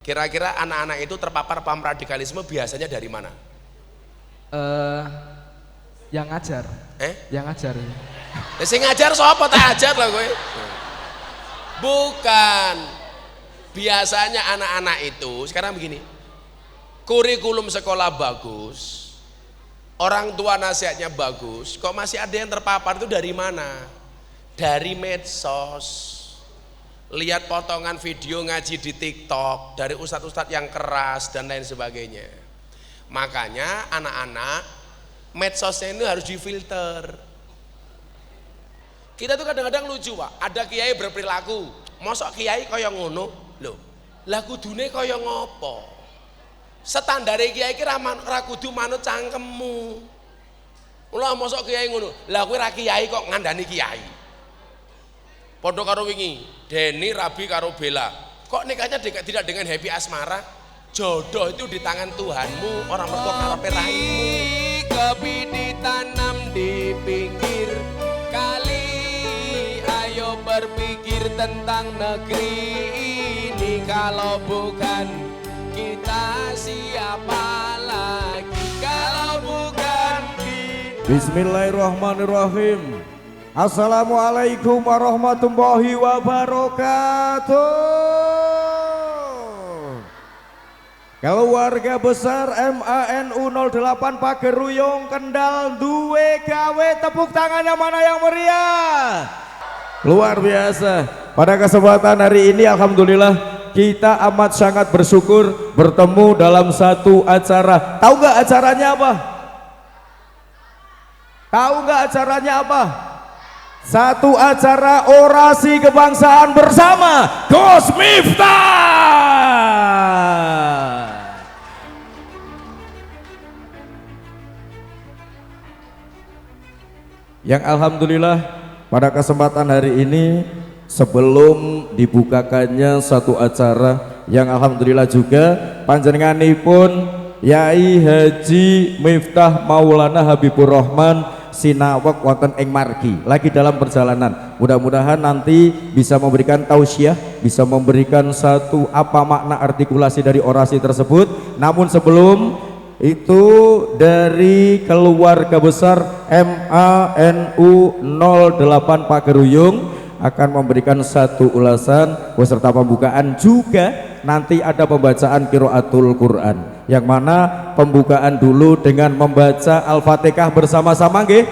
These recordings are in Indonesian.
Kira-kira anak-anak itu terpapar paham radikalisme biasanya dari mana? Yang ngajar. Yang ngajar. Sing ngajar sapa tak ajar lah kowe? Bukan. Biasanya anak-anak itu sekarang begini. Kurikulum sekolah bagus. Orang tua nasihatnya bagus, kok masih ada yang terpapar itu dari mana? Dari medsos. Lihat potongan video ngaji di TikTok dari ustadz-ustadz yang keras dan lain sebagainya. Makanya anak-anak medsosnya ini harus difilter. Kita tuh kadang-kadang lucu Pak, ada kiai berperilaku, mosok kiai kaya ngono, loh, lah kudune kaya ngopo? Standar kiai ki ra kudu manut cangkemmu. Mula mosok kiai ngono, lah kowe ra kiai kok ngandani kiai. Podo karo wingi, Denny Rabi karo Bella. Kok nikahnya tidak dengan happy asmara? Jodoh itu di tangan Tuhanmu, orang mertua karepe raimu. Kopi ditanam di pinggir kali, ayo berpikir tentang negeri ini. Kalau bukan kita siapa lagi? Kalau bukan kita. Bismillahirrahmanirrahim. Assalamualaikum warahmatullahi wabarakatuh. Keluarga besar MANU 08 Pageruyung Kendal duwe gawe, tepuk tangannya mana yang meriah? Luar biasa. Pada kesempatan hari ini alhamdulillah kita amat sangat bersyukur bertemu dalam satu acara. Tahu nggak acaranya apa? Tahu nggak acaranya apa? Satu acara orasi kebangsaan bersama Gus Miftah. Yang alhamdulillah pada kesempatan hari ini sebelum dibukakannya satu acara yang alhamdulillah juga panjenenganipun Yai Haji Miftah Maulana Habibur Rahman sinawak wonten ing margi lagi dalam perjalanan. Mudah-mudahan nanti bisa memberikan tausiah, bisa memberikan satu apa makna artikulasi dari orasi tersebut. Namun sebelum itu dari keluarga besar MANU 08 Pageruyung akan memberikan satu ulasan beserta pembukaan, juga nanti ada pembacaan qiraatul Quran yang mana pembukaan dulu dengan membaca Al-Fatihah bersama-sama nggih.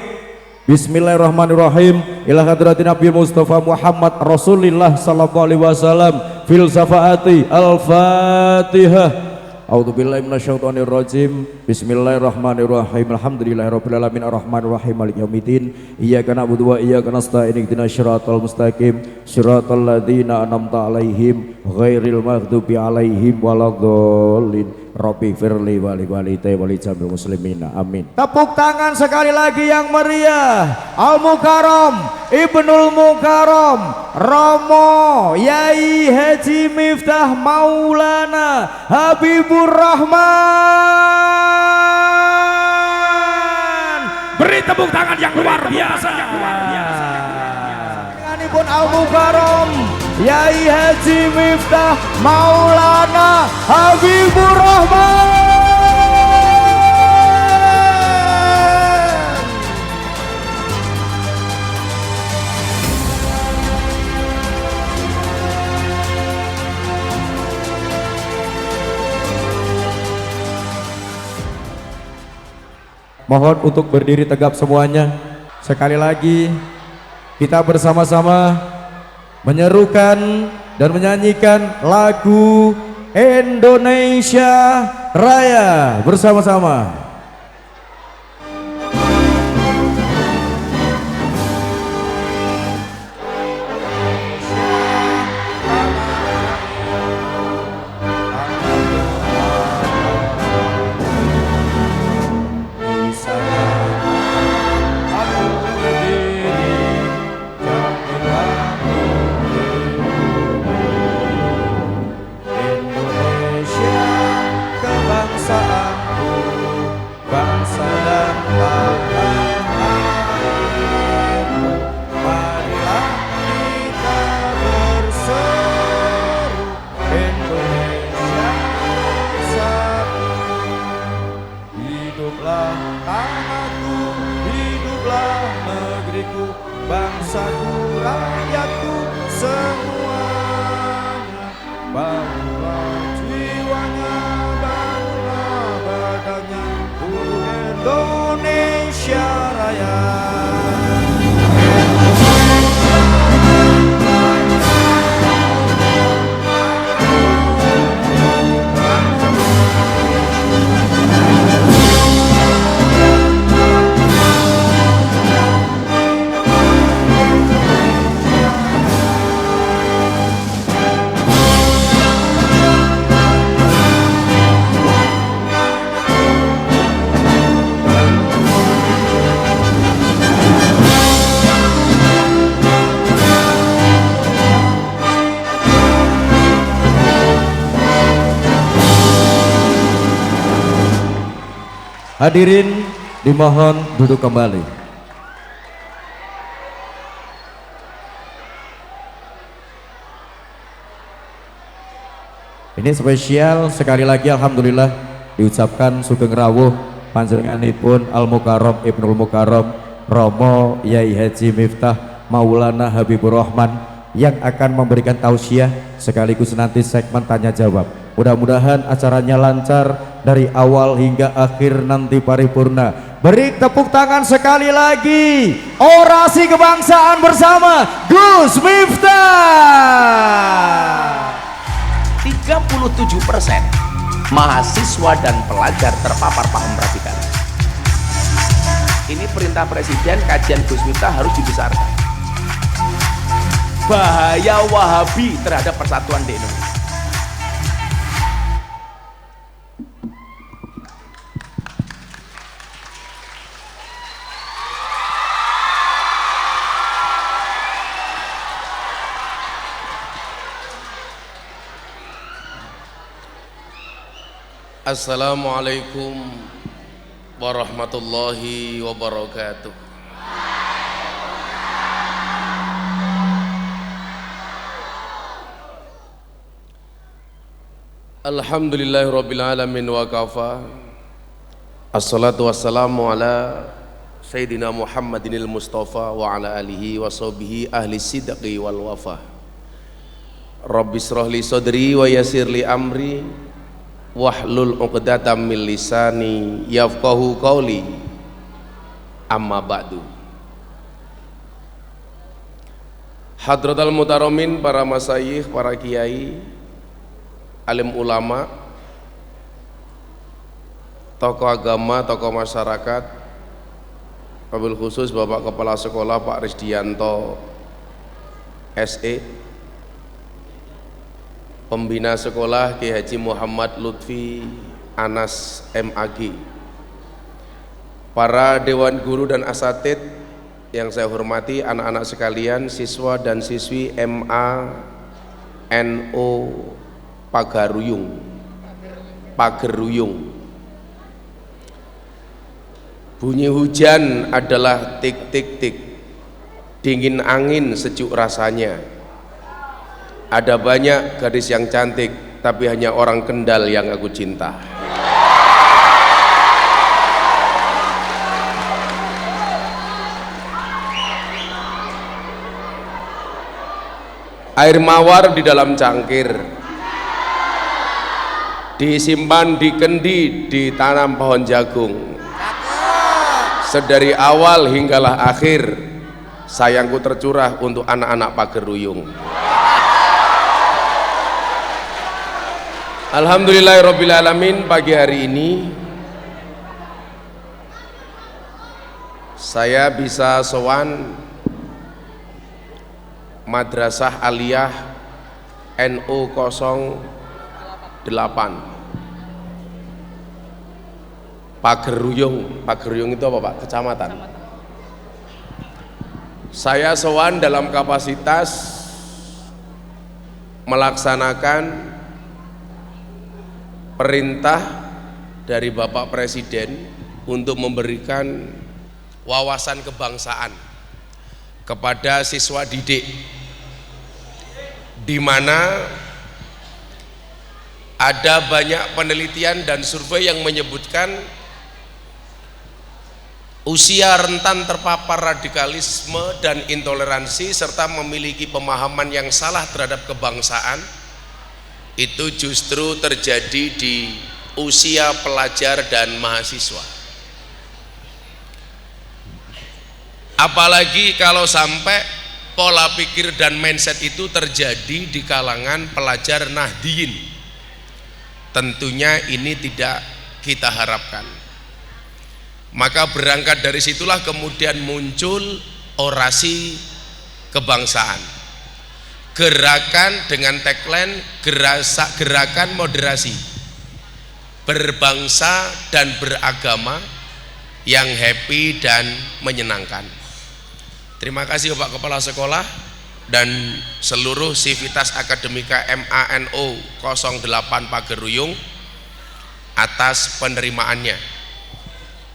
Bismillahirrahmanirrahim. Ila hadratin Nabi Mustafa Muhammad Rasulillah sallallahu alaihi wasallam fil safaati Al-Fatihah. A'udzubillahi minasyaitonir rajim. Bismillahirrahmanirrahim. Alhamdulillahirabbil alamin arrahmanirrahim maliki yaumiddin. Iyyaka na'budu wa iyyaka nasta'in ihdinas siratal mustaqim siratal ladzina an'amta 'alaihim ghairil maghdubi 'alaihim waladdallin. Rabbi firli wali walidayya wali jamil muslimina amin. Tepuk tangan sekali lagi yang meriah. Al Mukarram Ibnul Mukarram Romo Yai Haji Miftah Maulana Habibur Rahman. Beri tepuk tangan yang luar biasa. Ini pun Al Mukarram Yai Haji Miftah Maulana Habibur Rahman. Mohon untuk berdiri tegap semuanya. Sekali lagi kita bersama-sama menyerukan dan menyanyikan lagu Indonesia Raya bersama-sama. Indonesia kebangsaanku Indonesia Raya. Hadirin dimohon duduk kembali. Ini spesial sekali lagi alhamdulillah diucapkan sugeng rawuh panjenenganipun Al Mukarram Ibnul Mukarram Romo Yai Haji Miftah Maulana Habibur Rahman yang akan memberikan tausiah sekaligus nanti segmen tanya jawab. Mudah-mudahan acaranya lancar dari awal hingga akhir nanti paripurna. Beri tepuk tangan sekali lagi. Orasi kebangsaan bersama Gus Miftah. 37% mahasiswa dan pelajar terpapar paham radikalis. Ini perintah presiden, kajian Gus Miftah harus dibesarkan. Bahaya Wahabi terhadap persatuan di Indonesia. Assalamualaikum warahmatullahi wabarakatuh. Alhamdulillahirabbil alamin wa kafa. Assalatu wassalamu ala Sayyidina Muhammadinil Mustafa wa ala alihi wa sahbihi ahli sidqi wal wafa. Rabbi shrah li sadri wa yassir li amri wahlul 'uqdatam min lisani yafqahu qawli. Amma ba'du. Hadratal mutaramin, para masyayikh, para kiai, alim ulama, tokoh agama, tokoh masyarakat, wabil khusus Bapak Kepala Sekolah Pak Risdianto SE, Pembina Sekolah Ki Haji Muhammad Lutfi Anas MAG, para Dewan Guru dan Asatid yang saya hormati, anak-anak sekalian, siswa dan siswi MA NO Pageruyung. Bunyi hujan adalah tik tik tik, dingin angin sejuk rasanya. Ada banyak gadis yang cantik, tapi hanya orang Kendal yang aku cinta. Air mawar di dalam cangkir, disimpan di kendi, ditanam pohon jagung. Sedari awal hinggalah akhir, sayangku tercurah untuk anak-anak Pageruyung. Alhamdulillahirabbil alamin, pagi hari ini saya bisa sowan Madrasah Aliyah NO 08 Pageruyung. Pageruyung itu apa Pak? Kecamatan. Saya sowan dalam kapasitas melaksanakan perintah dari Bapak Presiden untuk memberikan wawasan kebangsaan kepada siswa didik, di mana ada banyak penelitian dan survei yang menyebutkan usia rentan terpapar radikalisme dan intoleransi serta memiliki pemahaman yang salah terhadap kebangsaan itu justru terjadi di usia pelajar dan mahasiswa. Apalagi kalau sampai pola pikir dan mindset itu terjadi di kalangan pelajar Nahdiyin. Tentunya ini tidak kita harapkan. Maka berangkat dari situlah kemudian muncul orasi kebangsaan, gerakan dengan tagline gerakan moderasi, berbangsa dan beragama yang happy dan menyenangkan. Terima kasih Bapak Kepala Sekolah dan seluruh Sivitas Akademika MANO 08 Pageruyung atas penerimaannya.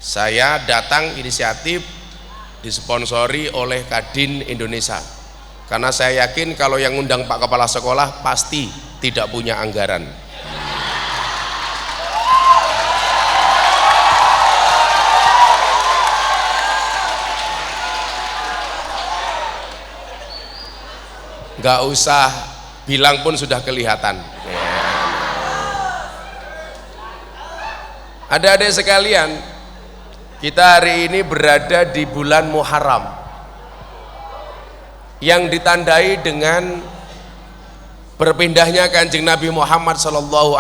Saya datang inisiatif disponsori oleh Kadin Indonesia, karena saya yakin kalau yang undang Pak Kepala Sekolah pasti tidak punya anggaran. Nggak usah bilang pun sudah kelihatan. Adik-adik sekalian, kita hari ini berada di bulan Muharram yang ditandai dengan berpindahnya Kanjeng Nabi Muhammad SAW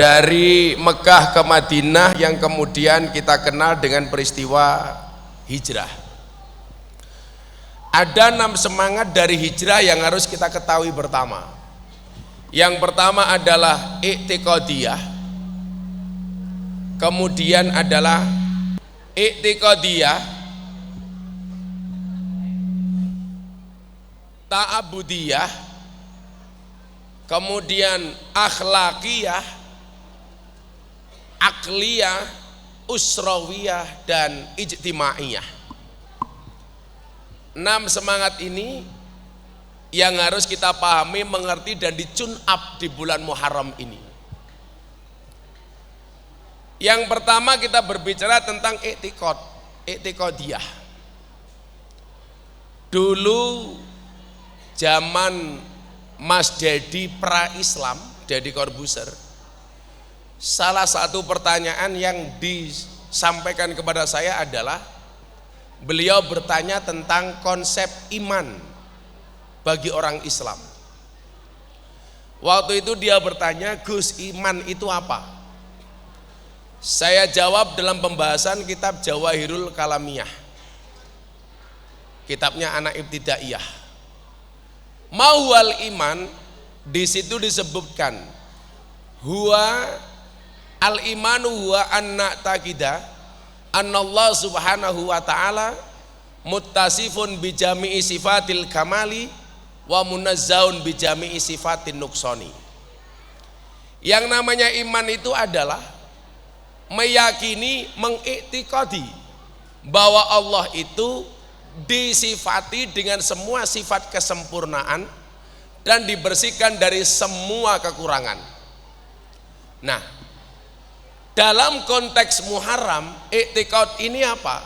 dari Mekah ke Madinah, yang kemudian kita kenal dengan peristiwa hijrah. Ada 6 semangat dari hijrah yang harus kita ketahui pertama. Yang pertama adalah i'tiqadiyah, kemudian adalah i'tiqadiyah, ta'abudiyah, kemudian akhlakiyah, akliyah, usrawiyah, dan ijtimaiyah. 6 semangat ini yang harus kita pahami, mengerti, dan dicun up di bulan Muharram ini. Yang pertama kita berbicara tentang i'tiqadiyah. Dulu zaman Mas Dedi pra-Islam, Dedi Corbuzier, salah satu pertanyaan yang disampaikan kepada saya adalah beliau bertanya tentang konsep iman bagi orang Islam. Waktu itu dia bertanya, Gus, iman itu apa? Saya jawab dalam pembahasan kitab Jawahirul Kalamiyah, kitabnya anak ibtidaiyah. Mauwal iman, di situ disebutkan huwa al imanu huwa anna taqidah annallah subhanahu wa ta'ala muttasifun bijami'i sifatil kamali wa munazzahun bijami'i sifatin nuksoni. Yang namanya iman itu adalah meyakini, mengiktikadi bahwa Allah itu disifati dengan semua sifat kesempurnaan dan dibersihkan dari semua kekurangan. Nah, dalam konteks Muharram, i'tiqad ini apa?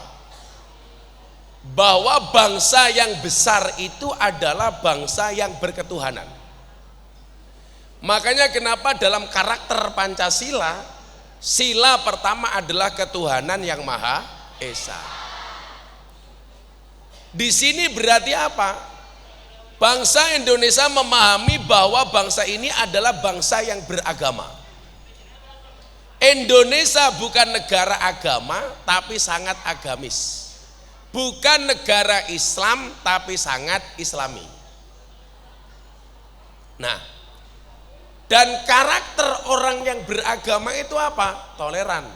Bahwa bangsa yang besar itu adalah bangsa yang berketuhanan. Makanya kenapa dalam karakter Pancasila, sila pertama adalah ketuhanan yang Maha Esa. Di sini berarti apa? Bangsa Indonesia memahami bahwa bangsa ini adalah bangsa yang beragama. Indonesia bukan negara agama tapi sangat agamis. Bukan negara Islam tapi sangat Islami. Nah, dan karakter orang yang beragama itu apa? Toleran.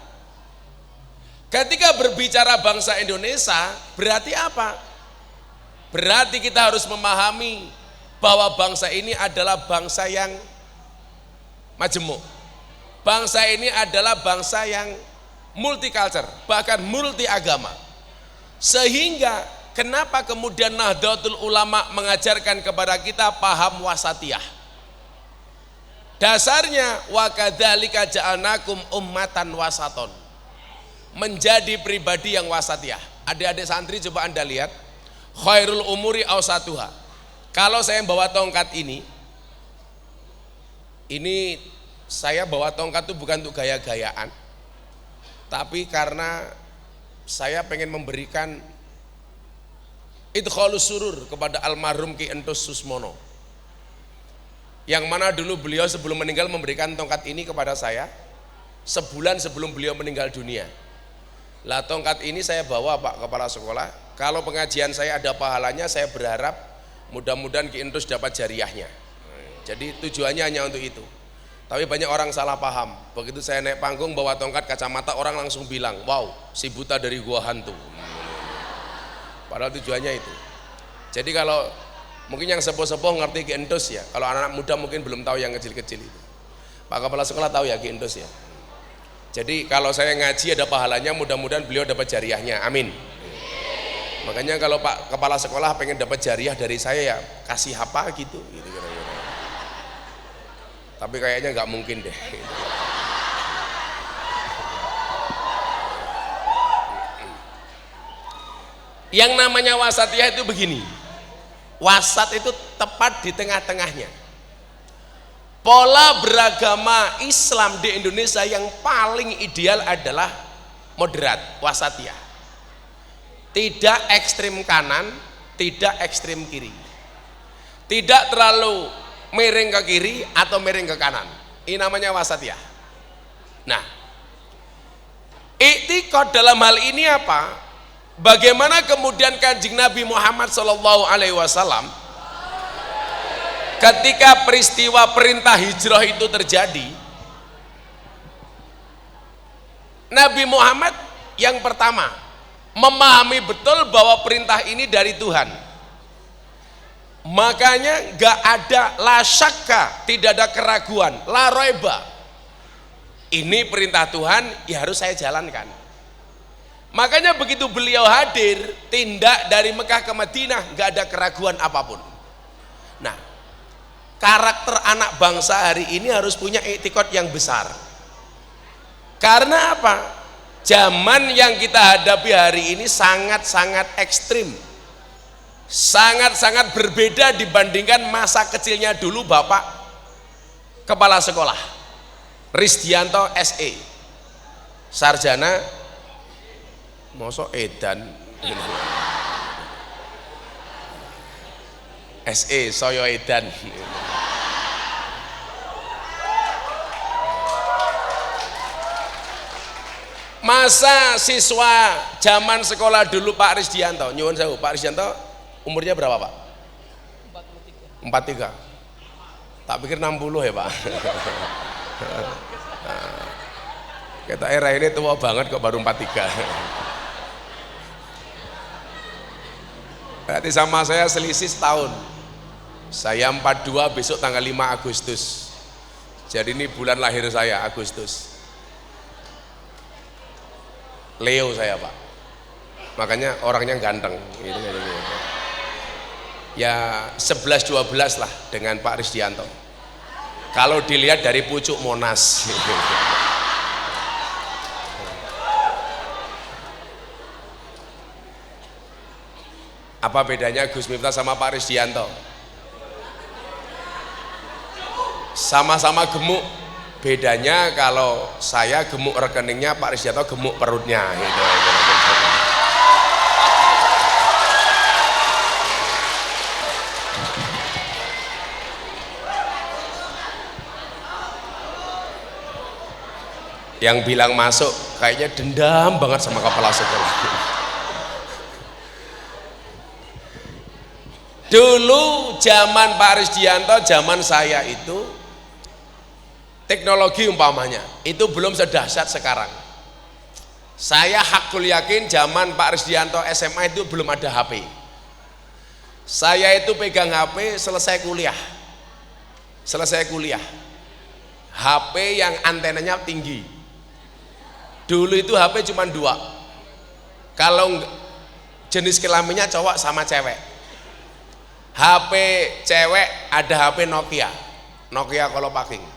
Ketika berbicara bangsa Indonesia, berarti apa? Berarti kita harus memahami bahwa bangsa ini adalah bangsa yang majemuk. Bangsa ini adalah bangsa yang multicultural, bahkan multi agama. Sehingga kenapa kemudian Nahdlatul Ulama mengajarkan kepada kita paham wasatiyah? Dasarnya wa kadzalika ja'alnakum ummatan wasaton. Menjadi pribadi yang wasatiyah. Adik-adik santri coba Anda lihat, khairul umuri awsatuha. Kalau saya bawa tongkat ini saya bawa tongkat itu bukan untuk gaya-gayaan, tapi karena saya pengen memberikan idkhalus surur kepada almarhum Ki Entus Susmono, yang mana dulu beliau sebelum meninggal memberikan tongkat ini kepada saya sebulan sebelum beliau meninggal dunia. Lah tongkat ini saya bawa Pak Kepala Sekolah, kalau pengajian saya ada pahalanya, saya berharap mudah-mudahan Ki Entus dapat jariahnya. Jadi tujuannya hanya untuk itu. Tapi banyak orang salah paham. Begitu saya naik panggung bawa tongkat kacamata, orang langsung bilang, wow, si buta dari gua hantu. Padahal tujuannya itu. Jadi kalau mungkin yang sepuh-sepuh ngerti Ki Entus ya, kalau anak-anak muda mungkin belum tahu yang kecil-kecil itu. Pak Kepala Sekolah tahu ya Ki Entus ya. Jadi kalau saya ngaji ada pahalanya, mudah-mudahan beliau dapat jariahnya, amin. Makanya kalau Pak Kepala Sekolah pengen dapat jariah dari saya ya kasih apa gitu kira-kira. Tapi kayaknya nggak mungkin deh. Yang namanya wasatiyah itu begini, wasat itu tepat di tengah-tengahnya. Pola beragama Islam di Indonesia yang paling ideal adalah moderat, wasatiyah. Tidak ekstrim kanan, tidak ekstrim kiri, tidak terlalu miring ke kiri atau miring ke kanan. Ini namanya wasatiyah. Nah, i'tiqad dalam hal ini apa? Bagaimana kemudian Kanjeng Nabi Muhammad SAW ketika peristiwa perintah hijrah itu terjadi, Nabi Muhammad yang pertama memahami betul bahwa perintah ini dari Tuhan. Makanya gak ada la syakka, tidak ada keraguan, la roiba. Ini perintah Tuhan, ya harus saya jalankan. Makanya begitu beliau hadir, tindak dari Mekah ke Madinah, gak ada keraguan apapun. Nah, karakter anak bangsa hari ini harus punya i'tiqad yang besar. Karena apa? Zaman yang kita hadapi hari ini sangat-sangat ekstrim, sangat-sangat berbeda dibandingkan masa kecilnya dulu Bapak Kepala Sekolah Risdianto SE, sarjana mosok edan SE soyo edan. Masa siswa zaman sekolah dulu Pak Risdianto, nyuwun sewu, Pak Risdianto umurnya berapa Pak? 43. Tak pikir 60 ya Pak. Kita era ini tua banget kok baru 43. Berarti sama saya selisih setahun. Saya 42, besok tanggal 5 Agustus. Jadi ini bulan lahir saya, Agustus. Leo saya Pak. Makanya orangnya ganteng gitu. Ya 11-12 lah dengan Pak Risdianto. Kalau dilihat dari pucuk Monas. Apa bedanya Gus Miftah sama Pak Risdianto? Sama-sama gemuk. Bedanya kalau saya gemuk rekeningnya, Pak Risdianto gemuk perutnya gitu. Yang bilang masuk kayaknya dendam banget sama kepala sekolah. Dulu zaman Pak Risdianto, zaman saya itu teknologi umpamanya itu belum sedahsyat sekarang. Saya hakul yakin zaman Pak Risdianto SMA itu belum ada HP. Saya itu pegang HP selesai kuliah. HP yang antenanya tinggi. Dulu itu HP cuma 2. Kalau jenis kelaminnya cowok sama cewek. HP cewek ada HP Nokia Kolopaking.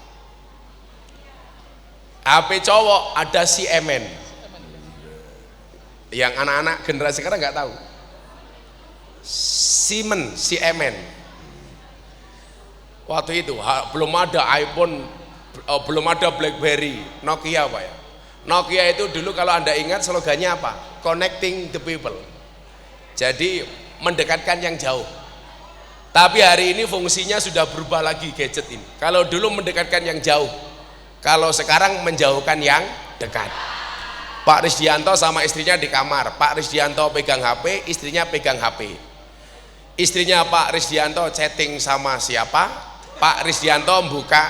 HP cowok ada Siemens. Yang anak-anak generasi sekarang nggak tahu. Siemens. Waktu itu belum ada iPhone, belum ada BlackBerry, Nokia Pak ya. Nokia itu dulu kalau Anda ingat slogannya apa? Connecting the people. Jadi mendekatkan yang jauh. Tapi hari ini fungsinya sudah berubah lagi gadget ini. Kalau dulu mendekatkan yang jauh, kalau sekarang menjauhkan yang dekat. Pak Risdianto sama istrinya di kamar, Pak Risdianto pegang HP, istrinya pegang HP. Istrinya Pak Risdianto chatting sama siapa, Pak Risdianto buka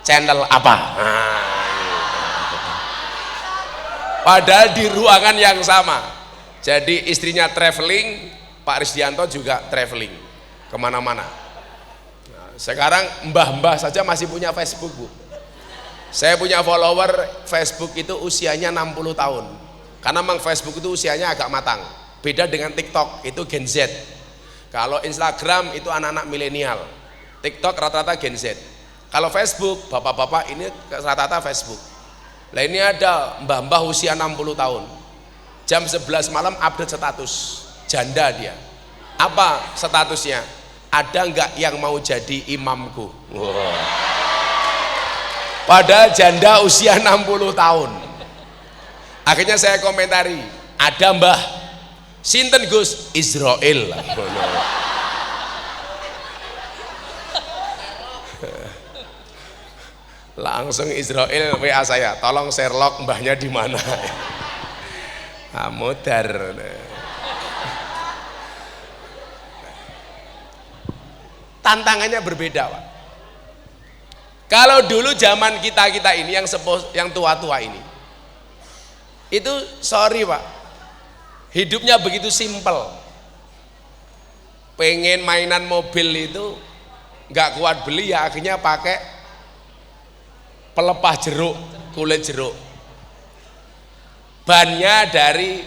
channel apa. Padahal di ruangan yang sama. Jadi istrinya traveling, Pak Risdianto juga traveling kemana-mana. Nah, sekarang mbah-mbah saja masih punya Facebook, Bu. Saya punya follower Facebook itu usianya 60 tahun. Karena memang Facebook itu usianya agak matang. Beda dengan TikTok, itu Gen Z. Kalau Instagram itu anak-anak milenial. TikTok rata-rata Gen Z. Kalau Facebook, bapak-bapak ini rata-rata Facebook. Nah ini ada mbah-mbah usia 60 tahun. Jam 11 malam update status. Janda dia. Apa statusnya? Ada enggak yang mau jadi imamku? Wow. Padahal janda usia 60 tahun. Akhirnya saya komentari, ada mbah, sinten Gus? Israel. Langsung Israel WA saya, tolong Sherlock mbahnya di mana? Modar. Tantangannya berbeda, Pak. Kalau dulu zaman kita ini yang tua-tua ini, itu sorry Pak, hidupnya begitu simpel. Pengen mainan mobil itu nggak kuat beli, ya akhirnya pakai pelepah jeruk, kulit jeruk. Bannya dari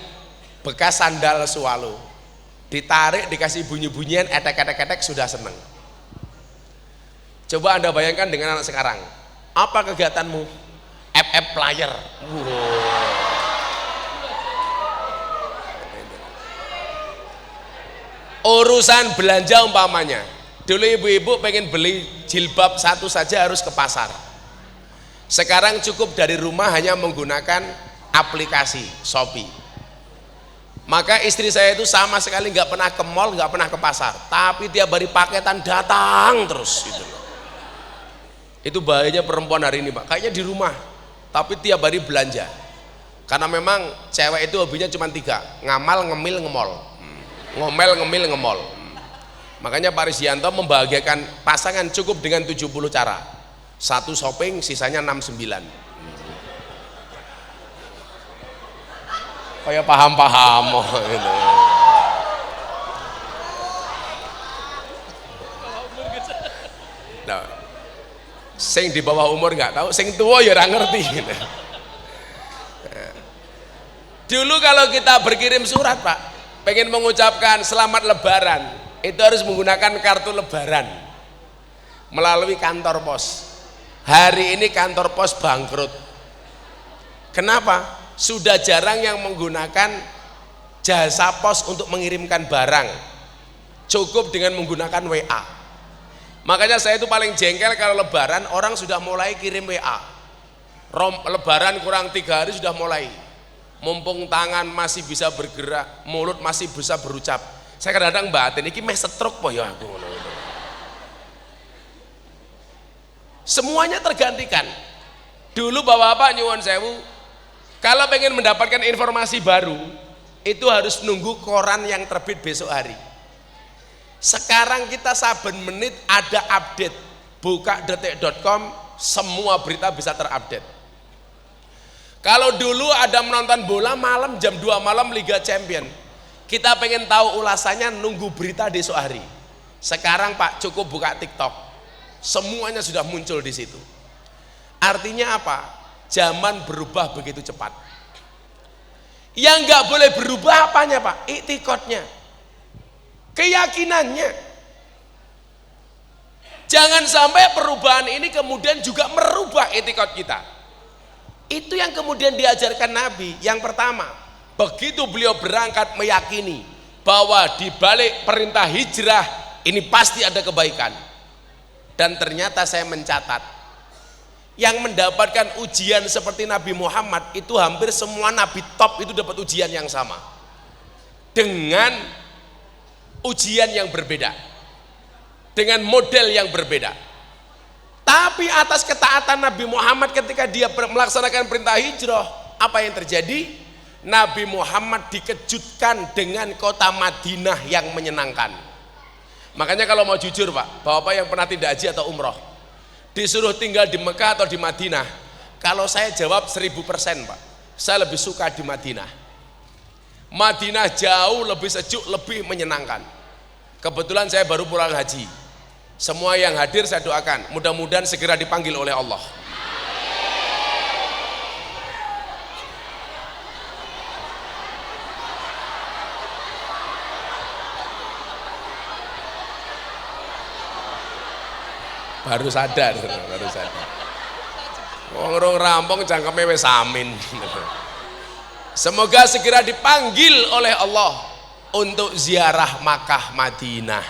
bekas sandal swallow, ditarik dikasih bunyi-bunyian, etek-etek sudah seneng. Coba Anda bayangkan dengan anak sekarang, apa kegiatanmu? FF player. Wow. Urusan belanja umpamanya, dulu ibu-ibu pengen beli jilbab satu saja harus ke pasar. Sekarang cukup dari rumah hanya menggunakan aplikasi Shopee. Maka istri saya itu sama sekali nggak pernah ke mall, nggak pernah ke pasar, tapi tiap hari paketan datang terus gitu. Itu bahayanya perempuan hari ini Pak, kayaknya di rumah tapi tiap hari belanja. Karena memang cewek itu hobinya cuma 3, ngamal, ngemil, ngemol. Ngomel, ngemil, ngemol. Makanya Pak Risdianto membahagiakan pasangan cukup dengan 70 cara. 1 shopping, sisanya 69. Kayak paham-paham gitu. Nah, sing di bawah umur nggak tahu, sing tua ya ora ngerti gitu. Dulu kalau kita berkirim surat Pak, pengen mengucapkan selamat lebaran, itu harus menggunakan kartu lebaran melalui kantor pos. Hari ini kantor pos bangkrut. Kenapa? Sudah jarang yang menggunakan jasa pos untuk mengirimkan barang, cukup dengan menggunakan WA. Makanya saya itu paling jengkel kalau lebaran orang sudah mulai kirim WA. Lebaran kurang 3 hari sudah mulai. Mumpung tangan masih bisa bergerak, mulut masih bisa berucap. Saya kadang-kadang batin iki meh stroke po ya aku. Semuanya tergantikan. Dulu bapak-bapak nyuwun sewu, kalau pengen mendapatkan informasi baru itu harus nunggu koran yang terbit besok hari. Sekarang kita saben menit ada update. Buka detik.com, semua berita bisa terupdate. Kalau dulu ada menonton bola malam jam 2 malam Liga Champion, kita pengen tahu ulasannya nunggu berita besok hari. Sekarang Pak cukup buka TikTok, semuanya sudah muncul di situ. Artinya apa? Zaman berubah begitu cepat. Yang nggak boleh berubah apanya Pak? Iktikadnya, keyakinannya. Jangan sampai perubahan ini kemudian juga merubah iktikad kita. Itu yang kemudian diajarkan Nabi. Yang pertama, begitu beliau berangkat meyakini bahwa di balik perintah hijrah ini pasti ada kebaikan. Dan ternyata saya mencatat yang mendapatkan ujian seperti Nabi Muhammad itu hampir semua nabi top itu dapat ujian yang sama dengan ujian yang berbeda, dengan model yang berbeda. Tapi atas ketaatan Nabi Muhammad ketika dia melaksanakan perintah hijrah, apa yang terjadi? Nabi Muhammad dikejutkan dengan kota Madinah yang menyenangkan. Makanya kalau mau jujur Pak, bapak yang pernah tidak haji atau umroh, disuruh tinggal di Mekah atau di Madinah, kalau saya jawab 1000% Pak, saya lebih suka di Madinah. Madinah jauh lebih sejuk, lebih menyenangkan. Kebetulan saya baru pulang haji. Semua yang hadir saya doakan, mudah-mudahan segera dipanggil oleh Allah. Baru sadar. Wong rampung cangkeme wis amin. Semoga segera dipanggil oleh Allah untuk ziarah Makkah Madinah.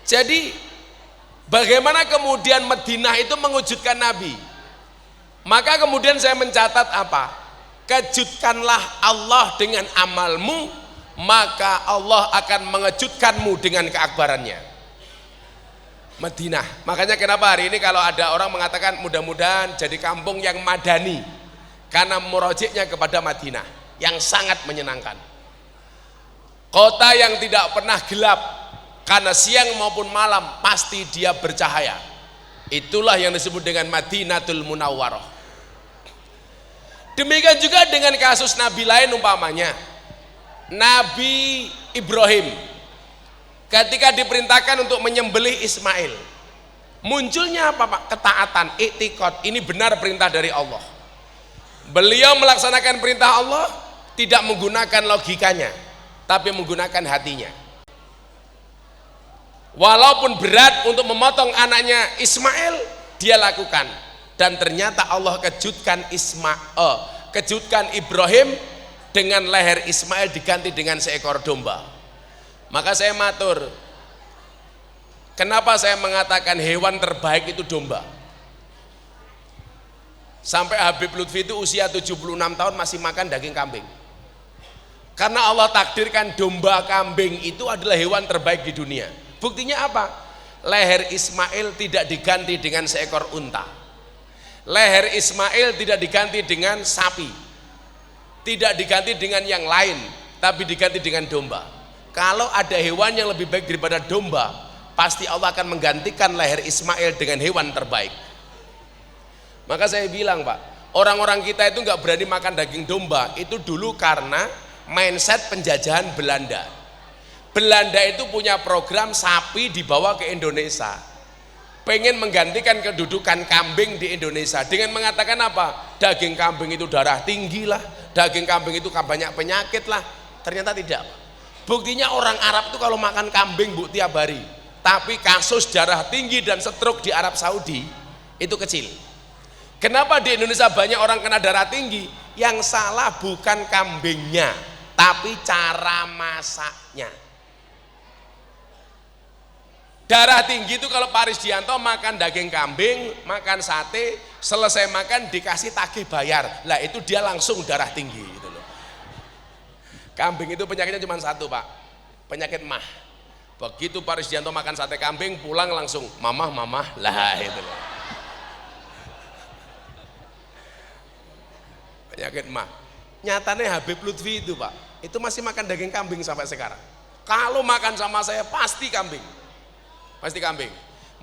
Jadi bagaimana kemudian Madinah itu mengejutkan Nabi? Maka kemudian saya mencatat apa? Kejutkanlah Allah dengan amalmu, maka Allah akan mengejutkanmu dengan keakbarannya. Madinah. Makanya kenapa hari ini kalau ada orang mengatakan mudah-mudahan jadi kampung yang madani, karena merojeknya kepada Madinah yang sangat menyenangkan. Kota yang tidak pernah gelap, karena siang maupun malam pasti dia bercahaya. Itulah yang disebut dengan Madinatul Munawwarah. Demikian juga dengan kasus nabi lain, umpamanya Nabi Ibrahim ketika diperintahkan untuk menyembelih Ismail, munculnya apa Pak? Ketaatan, i'tiqad, ini benar perintah dari Allah. Beliau melaksanakan perintah Allah tidak menggunakan logikanya, tapi menggunakan hatinya. Walaupun berat untuk memotong anaknya Ismail, dia lakukan. Dan ternyata Allah kejutkan kejutkan Ibrahim dengan leher Ismail diganti dengan seekor domba. Maka saya matur, kenapa saya mengatakan hewan terbaik itu domba? Sampai Habib Lutfi itu usia 76 tahun masih makan daging kambing. Karena Allah takdirkan domba kambing itu adalah hewan terbaik di dunia. Buktinya apa? Leher Ismail tidak diganti dengan seekor unta. Leher Ismail tidak diganti dengan sapi. Tidak diganti dengan yang lain, tapi diganti dengan domba. Kalau ada hewan yang lebih baik daripada domba, pasti Allah akan menggantikan leher Ismail dengan hewan terbaik. Maka saya bilang Pak, orang-orang kita itu nggak berani makan daging domba, itu dulu karena mindset penjajahan Belanda. Belanda itu punya program sapi dibawa ke Indonesia, pengen menggantikan kedudukan kambing di Indonesia dengan mengatakan apa? Daging kambing itu darah tinggi lah, daging kambing itu banyak penyakit lah. Ternyata tidak. Buktinya orang Arab itu kalau makan kambing Bu tiap hari, tapi kasus darah tinggi dan stroke di Arab Saudi itu kecil. Kenapa di Indonesia banyak orang kena darah tinggi? Yang salah bukan kambingnya, tapi cara masaknya. Darah tinggi itu kalau Pak Risdianto makan daging kambing, makan sate, selesai makan dikasih tagih bayar. Lah itu dia langsung darah tinggi gitu loh. Kambing itu penyakitnya cuma satu Pak, penyakit mah. Begitu Pak Risdianto makan sate kambing, pulang langsung mamah lah itu loh. Penyakit mah. Nyatanya Habib Lutfi itu Pak, itu masih makan daging kambing sampai sekarang. Kalau makan sama saya pasti kambing. Pasti kambing.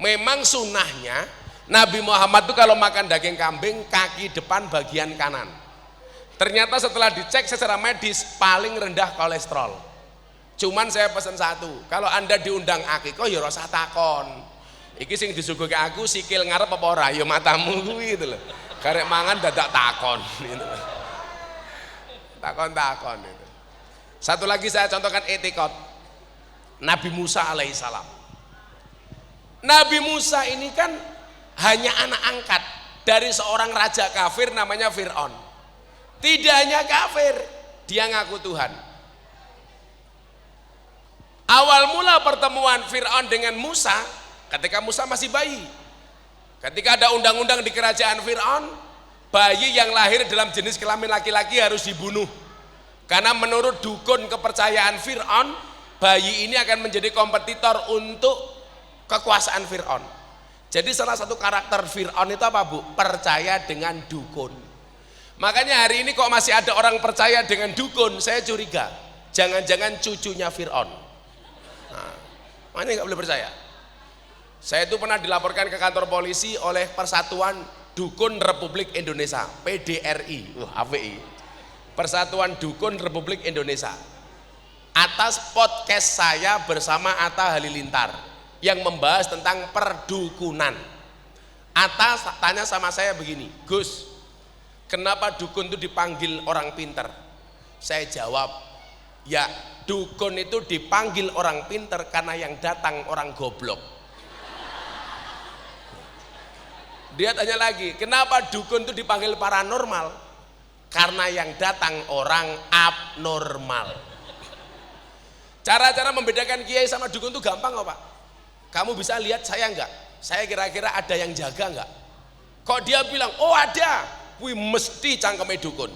Memang sunnahnya Nabi Muhammad itu kalau makan daging kambing kaki depan bagian kanan. Ternyata setelah dicek secara medis paling rendah kolesterol. Cuman saya pesan satu, kalau Anda diundang akikoh ya rasa takon. Iki sing disuguhke aku sikil ngarep apa ora? Ya matamu kuwi gitu loh. Karek mangan dadak takon gitu. Takon itu. Satu lagi saya contohkan etikot Nabi Musa alaihissalam. Nabi Musa ini kan hanya anak angkat dari seorang raja kafir namanya Fir'aun. Tidak hanya kafir, dia ngaku Tuhan. Awal mula pertemuan Fir'aun dengan Musa ketika Musa masih bayi. Ketika ada undang-undang di kerajaan Fir'aun, bayi yang lahir dalam jenis kelamin laki-laki harus dibunuh. Karena menurut dukun kepercayaan Fir'aun, bayi ini akan menjadi kompetitor untuk kekuasaan Fir'aun. Jadi salah satu karakter Fir'aun itu apa, Bu? Percaya dengan dukun. Makanya hari ini kok masih ada orang percaya dengan dukun, saya curiga. Jangan-jangan cucunya Fir'aun. Nah, mana nggak boleh percaya? Saya itu pernah dilaporkan ke kantor polisi oleh Persatuan Dukun Republik Indonesia, PDRI, HPI, Persatuan Dukun Republik Indonesia, atas podcast saya bersama Atta Halilintar yang membahas tentang perdukunan. Atta tanya sama saya begini, Gus, kenapa dukun itu dipanggil orang pinter? Saya jawab, ya dukun itu dipanggil orang pinter karena yang datang orang goblok. Dia tanya lagi, kenapa dukun itu dipanggil paranormal? Karena yang datang orang abnormal. Cara-cara membedakan kiai sama dukun itu gampang kok Pak. Kamu bisa lihat saya enggak? Saya kira-kira ada yang jaga enggak? Kok dia bilang, oh ada, wih mesti cangkeme dukun.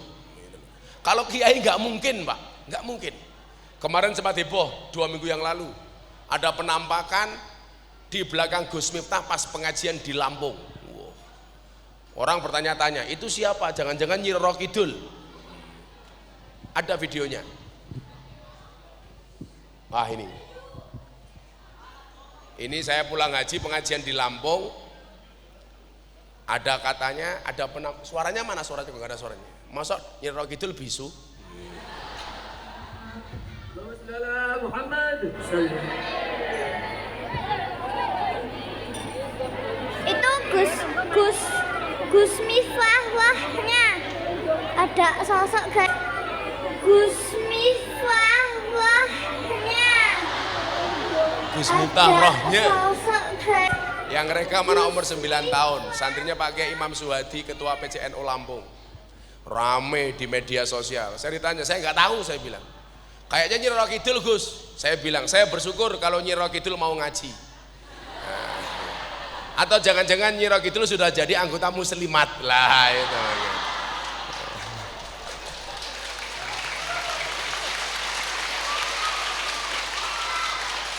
Kalau kiai enggak mungkin Pak, enggak mungkin. Kemarin sempat heboh 2 minggu yang lalu, ada penampakan di belakang Gus Miftah pas pengajian di Lampung. Wow. Orang bertanya-tanya, itu siapa? Jangan-jangan Nyi Roro Kidul. Ada videonya. Wah ini saya pulang haji pengajian di Lampung. Ada katanya, ada suaranya mana? Suaranya juga nggak ada suaranya. Masa Nyi Roro Kidul bisu? Itu Gus Miftah wahnya ada sosok Gus Miftah wahnya Gus Miftah rohnya sosok yang rekam anak umur 9 tahun, santrinya Pak Kiai Imam Suhadi, ketua PCNU Lampung. Rame di media sosial. Saya ditanya, saya nggak tahu, saya bilang kayaknya Nyi Roro Kidul Gus. Saya bilang, saya bersyukur kalau Nyi Roro Kidul mau ngaji. Nah, atau jangan-jangan Nyi Roro Kidul sudah jadi anggota muslimat lah itu.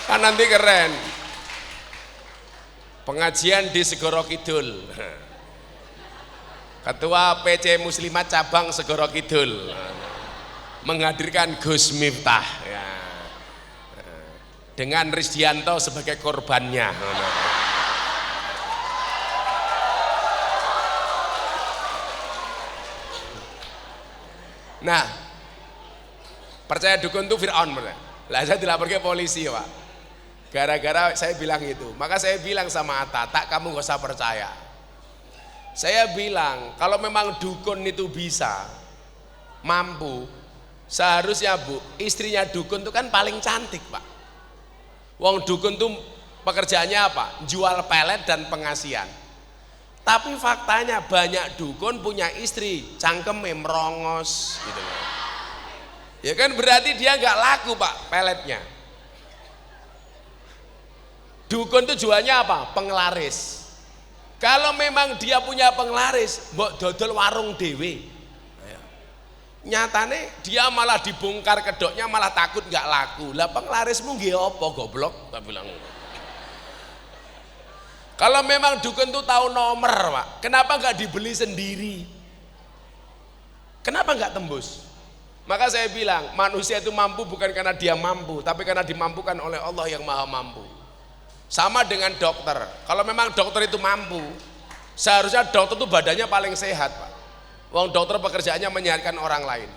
Kan nanti keren. Pengajian di Segoro Kidul. Ketua PC Muslimat cabang Segoro Kidul menghadirkan Gus Miftah ya. Dengan Risdianto sebagai korbannya. Nah, percaya dukun itu Fir'aun. Lah saya dilaporkan ke polisi Pak, gara-gara saya bilang itu. Maka saya bilang sama Atta, tak kamu gak usah percaya. Saya bilang kalau memang dukun itu bisa, mampu, seharusnya Bu, istrinya dukun itu kan paling cantik Pak. Wong dukun itu pekerjaannya apa? Jual pelet dan pengasian. Tapi faktanya banyak dukun punya istri cangkeme merongos gitu loh. Ya kan berarti dia nggak laku Pak peletnya. Dukun itu jualnya apa? Penglaris. Kalau memang dia punya penglaris, mbok dodol warung dewe. Nyatane dia malah dibongkar kedoknya malah takut nggak laku. Lah penglarismu nggih apa goblok? Tak bilang. Kalau memang dukun itu tahu nomor Pak, kenapa nggak dibeli sendiri? Kenapa nggak tembus? Maka saya bilang manusia itu mampu bukan karena dia mampu, tapi karena dimampukan oleh Allah yang maha mampu. Sama dengan dokter, kalau memang dokter itu mampu, seharusnya dokter itu badannya paling sehat Pak. Wong dokter pekerjaannya menyehatkan orang lain.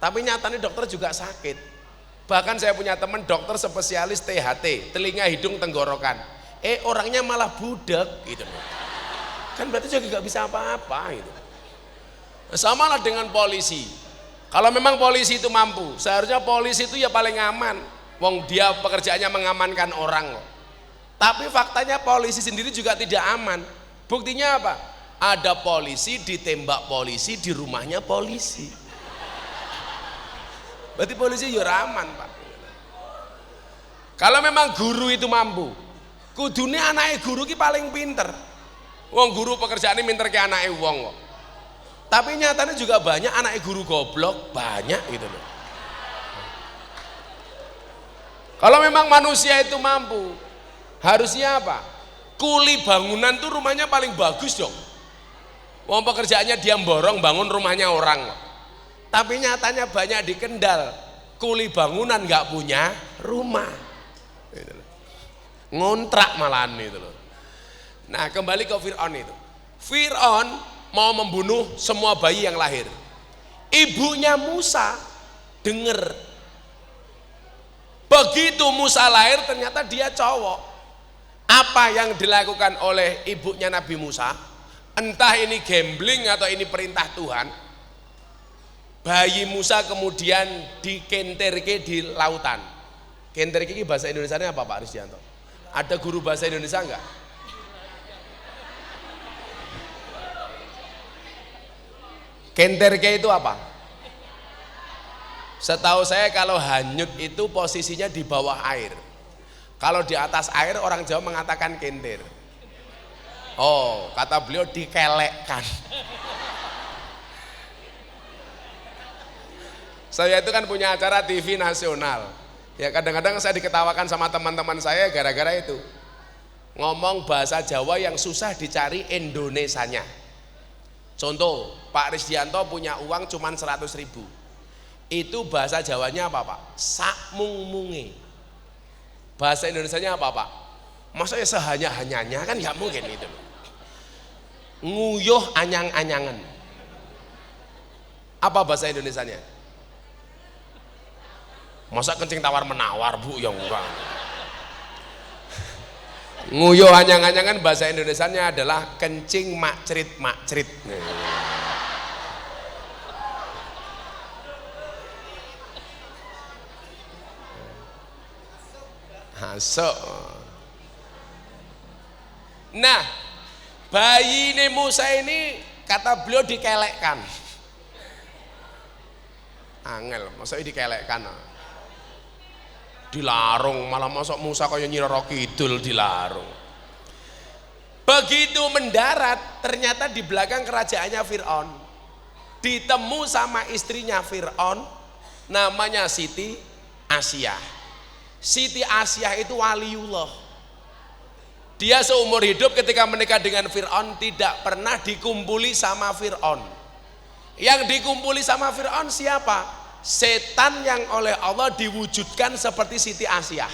Tapi nyatanya dokter juga sakit. Bahkan saya punya teman dokter spesialis THT, telinga, hidung, tenggorokan. Orangnya malah budak gitu loh. Kan berarti juga gak bisa apa-apa gitu. Sama lah dengan polisi. Kalau memang polisi itu mampu, seharusnya polisi itu ya paling aman. Wong dia pekerjaannya mengamankan orang loh. Tapi faktanya polisi sendiri juga tidak aman. Buktinya apa? Ada polisi ditembak polisi di rumahnya polisi. Berarti polisi ya aman Pak. Kalau memang guru itu mampu, kudune anake guru ki paling pinter. Wong guru pekerjaane minter ke anake wong kok. Tapi nyatanya juga banyak anake guru goblok, banyak gitu loh. Kalau memang manusia itu mampu, harusnya apa? Kuli bangunan tuh rumahnya paling bagus dong. Wong pekerjaannya dia borong bangun rumahnya orang. Tapi nyatanya banyak di Kendal, kuli bangunan nggak punya rumah. Gitu loh. Ngontrak malahan itu loh. Nah kembali ke Fir'aun itu. Fir'aun mau membunuh semua bayi yang lahir. Ibunya Musa denger. Begitu Musa lahir ternyata dia cowok. Apa yang dilakukan oleh ibunya Nabi Musa, entah ini gambling atau ini perintah Tuhan, bayi Musa kemudian dikenterke di lautan. Kenterke ini bahasa Indonesianya apa Pak Risdianto? Ada guru bahasa Indonesia enggak? Kenterke itu apa? Setahu saya kalau hanyut itu posisinya di bawah air. Kalau di atas air orang Jawa mengatakan kenter. Oh, kata beliau dikelekkan. Saya itu kan punya acara TV nasional. Ya kadang-kadang saya diketawakan sama teman-teman saya gara-gara itu. Ngomong bahasa Jawa yang susah dicari Indonesianya. Contoh, Pak Risdianto punya uang cuman 100.000. Itu bahasa Jawanya apa Pak? Sakmung-munge. Bahasa Indonesianya apa Pak? Masa ya sehanya-hanyanya kan nggak mungkin itu. Nguyuh anyang-anyangan. Apa bahasa Indonesianya? Masa kencing tawar menawar Bu? Ya enggak. Nguyuh anyang-anyangan bahasa Indonesianya adalah kencing makcerit-makcerit. Masuk. Nah, bayi ini Musa ini kata beliau dikelekkan. Angel, maksudnya dikelekkan. Dilarung, malah masuk Musa kaya Nyi Roro Kidul dilarung. Begitu mendarat, ternyata di belakang kerajaannya Fir'aun ditemu sama istrinya Fir'aun, namanya Siti Asyah. Siti Asyah itu waliullah. Dia seumur hidup ketika menikah dengan Fir'aun tidak pernah dikumpuli sama Fir'aun. Yang dikumpuli sama Fir'aun siapa? Setan yang oleh Allah diwujudkan seperti Siti Asyah.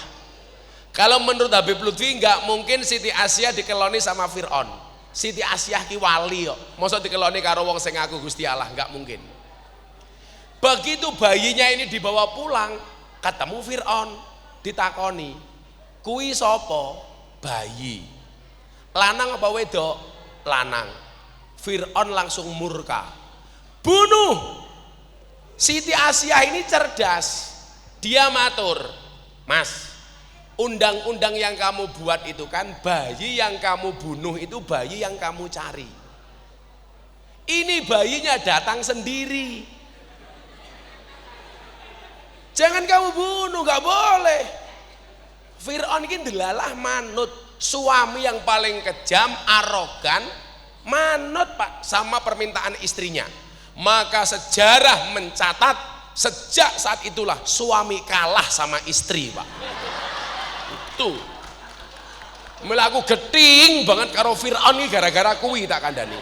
Kalau menurut Habib Lutfi nggak mungkin Siti Asyah dikeloni sama Fir'aun. Siti Asyah ki wali kok. Masa dikeloni karo wong sing ngaku Gusti Allah, nggak mungkin. Begitu bayinya ini dibawa pulang, ketemu Fir'aun. Ditakoni, kui sopo? Bayi. Lanang apa wedok? Lanang. Fir'aun langsung murka, bunuh. Siti Asyah ini cerdas. Dia matur, Mas, undang-undang yang kamu buat itu kan bayi yang kamu bunuh itu bayi yang kamu cari. Ini bayinya datang sendiri. Jangan kamu bunuh, gak boleh. Fir'aun ini delalah manut, suami yang paling kejam, arogan, manut Pak sama permintaan istrinya. Maka sejarah mencatat sejak saat itulah suami kalah sama istri Pak. Itu. Melaku geting banget karo Fir'aun ini gara-gara kuwi tak kandani.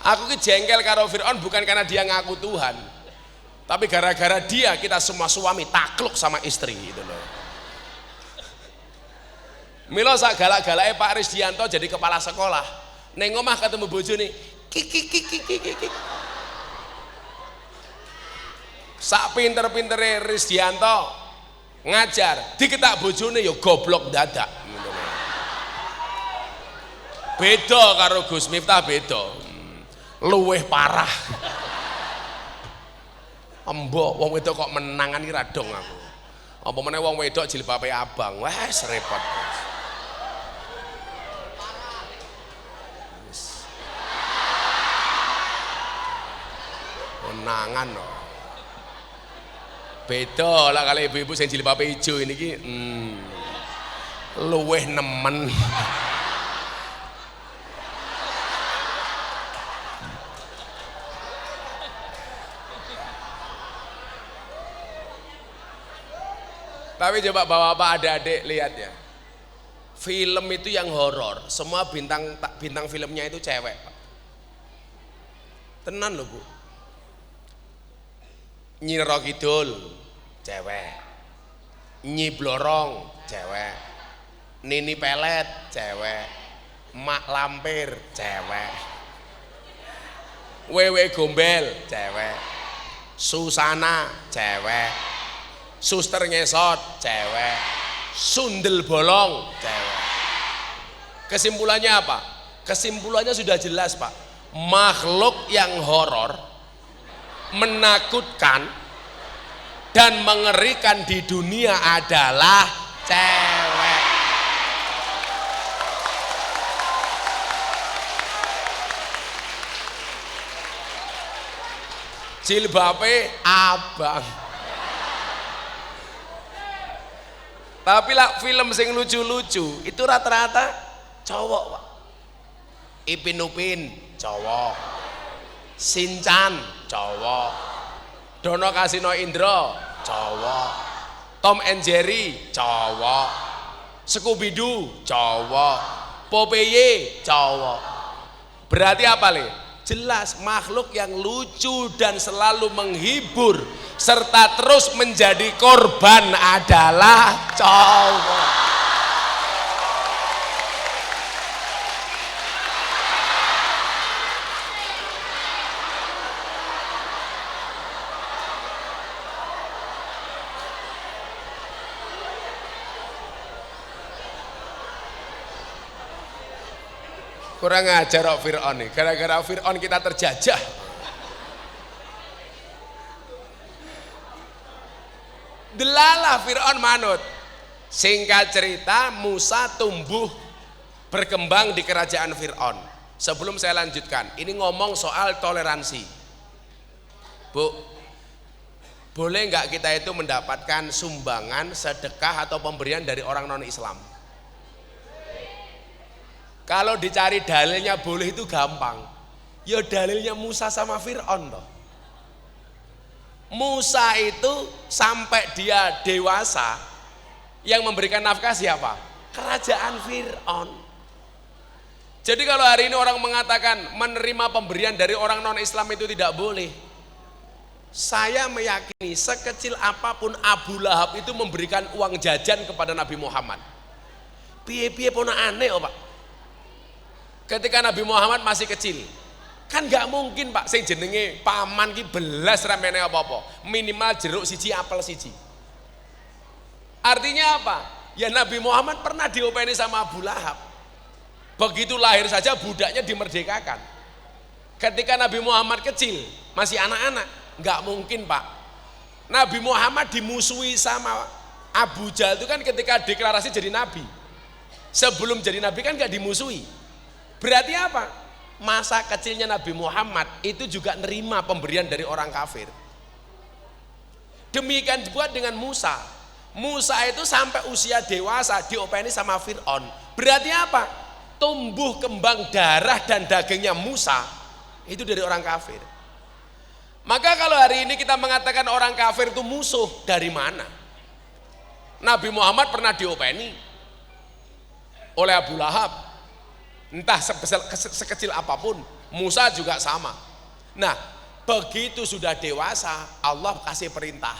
Aku ki jengkel karo Fir'aun bukan karena dia ngaku Tuhan, tapi gara-gara dia kita semua suami takluk sama istri gitu loh. Milo sak galak-galake Pak Risdianto jadi kepala sekolah, neng omah ketemu bojone, kik. Sak pinter-pintere Risdianto ngajar, diketak bojone ya goblok dadak. Beda karo Gus Miftah, beda. Luweh parah. Embok wong wedok kok menangan iki radong aku. Apa meneh wong wedok jilbabe abang. Wes repot. Menangan loh. Beda lah kalau ibu-ibu yang jilbab hijau ini ki luweh nemen. Tapi coba bapak-bapak adik-adik lihat ya, film itu yang horor, semua bintang filmnya itu cewek, Pak. Tenan loh Bu. Nyi Roro Kidul cewek, Nyi Blorong cewek, Nini Pelet cewek, Mak Lampir cewek, Wewe Gombel cewek, Susana cewek, Suster Ngesot cewek, Sundel Bolong cewek. Kesimpulannya apa? Kesimpulannya sudah jelas Pak, makhluk yang horor, menakutkan dan mengerikan di dunia adalah cewek. Jilbabe abang. Tapi lah film sing lucu-lucu itu rata-rata cowok Pak. Ipin Upin cowok, Shinchan cowok, Dono Kasino Indro cowok, Tom and Jerry cowok, Scooby Doo cowok, Popeye cowok. Berarti apa Le? Jelas makhluk yang lucu dan selalu menghibur serta terus menjadi korban adalah cowok. Kurang ajar kok Fir'aun nih, gara-gara Fir'aun kita terjajah. Delalah Fir'aun manut. Singkat cerita, Musa tumbuh berkembang di kerajaan Fir'aun. Sebelum saya lanjutkan, ini ngomong soal toleransi. Bu, boleh nggak kita itu mendapatkan sumbangan, sedekah atau pemberian dari orang non-Islam? Kalau dicari dalilnya boleh itu gampang. Ya dalilnya Musa sama Fir'aun toh. Musa itu sampai dia dewasa yang memberikan nafkah siapa? Kerajaan Fir'aun. Jadi kalau hari ini orang mengatakan menerima pemberian dari orang non-Islam itu tidak boleh, saya meyakini sekecil apapun Abu Lahab itu memberikan uang jajan kepada Nabi Muhammad. Piye-piye pun aneh oh Pak. Ketika Nabi Muhammad masih kecil, kan gak mungkin Pak sing jenenge paman ki belas ramene apa-apa, minimal jeruk siji, apel siji. Artinya apa? Ya Nabi Muhammad pernah diopeni sama Abu Lahab. Begitu lahir saja budaknya dimerdekakan. Ketika Nabi Muhammad kecil, masih anak-anak, gak mungkin Pak. Nabi Muhammad dimusuhi sama Abu Jahal itu kan ketika deklarasi jadi nabi. Sebelum jadi nabi kan gak dimusuhi. Berarti apa? Masa kecilnya Nabi Muhammad itu juga nerima pemberian dari orang kafir. Demikian juga dengan Musa. Musa itu sampai usia dewasa diopeni sama Fir'aun. Berarti apa? Tumbuh kembang darah dan dagingnya Musa itu dari orang kafir. Maka kalau hari ini kita mengatakan orang kafir itu musuh, dari mana? Nabi Muhammad pernah diopeni oleh Abu Lahab. Entah sekecil apapun, Musa juga sama. Nah, begitu sudah dewasa, Allah kasih perintah.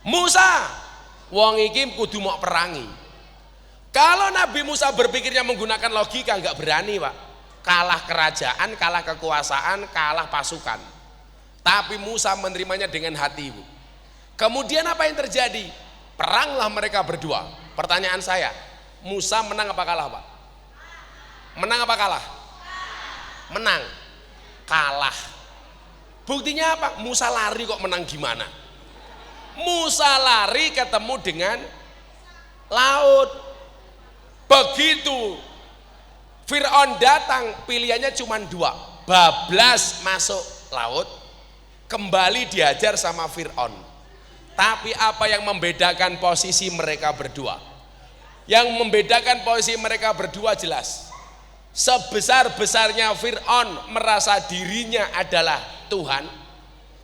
Musa, wong iki kudu mau perangi. Kalau Nabi Musa berpikirnya menggunakan logika, nggak berani Pak. Kalah kerajaan, kalah kekuasaan, kalah pasukan. Tapi Musa menerimanya dengan hati Bu. Kemudian apa yang terjadi? Peranglah mereka berdua. Pertanyaan saya, Musa menang apa kalah Pak? Menang apa kalah? Menang. Kalah. Buktinya apa? Musa lari kok menang gimana? Musa lari ketemu dengan laut. Begitu Fir'aun datang, pilihannya cuma dua. Bablas masuk laut, kembali diajar sama Fir'aun. Tapi apa yang membedakan posisi mereka berdua? Yang membedakan posisi mereka berdua jelas. Sebesar-besarnya Fir'aun merasa dirinya adalah Tuhan,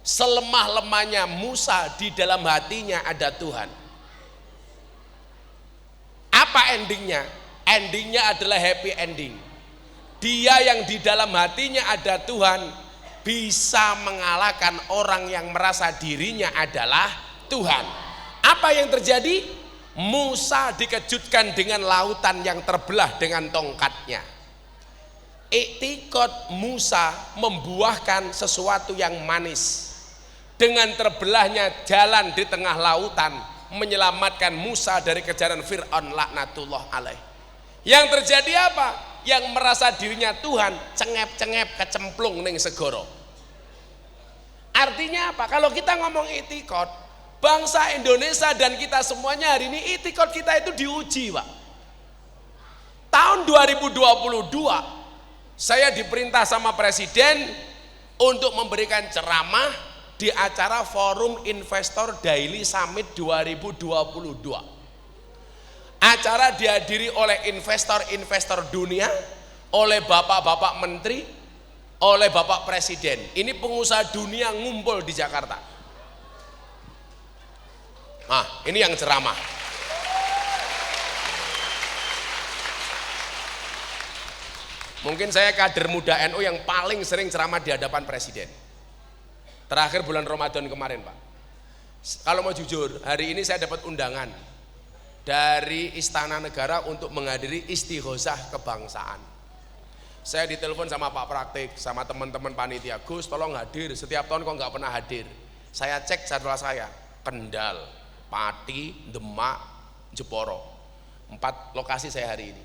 selemah-lemahnya Musa di dalam hatinya ada Tuhan. Apa endingnya? Endingnya adalah happy ending. Dia yang di dalam hatinya ada Tuhan bisa mengalahkan orang yang merasa dirinya adalah Tuhan. Apa yang terjadi? Musa dikejutkan dengan lautan yang terbelah dengan tongkatnya. Iktikad Musa membuahkan sesuatu yang manis. Dengan terbelahnya jalan di tengah lautan menyelamatkan Musa dari kejaran Fir'aun laknatullah alaih. Yang terjadi apa? Yang merasa dirinya Tuhan cengep-cengep kecemplung ning segoro. Artinya apa? Kalau kita ngomong iktikad, bangsa Indonesia dan kita semuanya hari ini iktikad kita itu diuji, Pak. Tahun 2022 saya diperintah sama Presiden untuk memberikan ceramah di acara Forum Investor Daily Summit 2022. Acara dihadiri oleh investor-investor dunia, oleh bapak-bapak menteri, oleh bapak presiden. Ini pengusaha dunia ngumpul di Jakarta. Nah, ini yang ceramah. Mungkin saya kader muda NU yang paling sering ceramah di hadapan presiden. Terakhir bulan Ramadan kemarin, Pak. Kalau mau jujur, hari ini saya dapat undangan dari Istana Negara untuk menghadiri istighosah kebangsaan. Saya ditelepon sama Pak Praktik, sama teman-teman panitia, Gus tolong hadir, setiap tahun kok nggak pernah hadir. Saya cek jadwal saya, Kendal, Pati, Demak, Jeporo, 4 lokasi saya hari ini.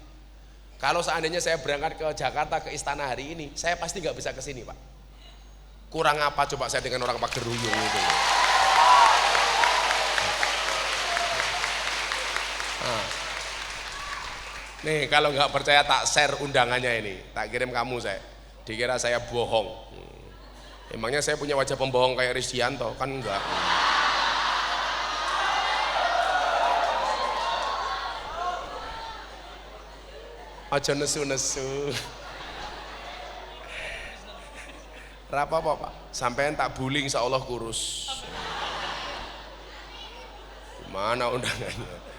Kalau seandainya saya berangkat ke Jakarta ke Istana hari ini, saya pasti nggak bisa ke sini, Pak. Kurang apa coba saya dengan orang Pak Geruyung itu. Nah. Nih kalau nggak percaya tak share undangannya ini, tak kirim kamu saya. Dikira saya bohong. Emangnya saya punya wajah pembohong kayak Risdianto? Kan enggak. Aja nesu-nesu. Rapa apa Pak? Sampean tak buling seolah kurus. Gimana undangannya?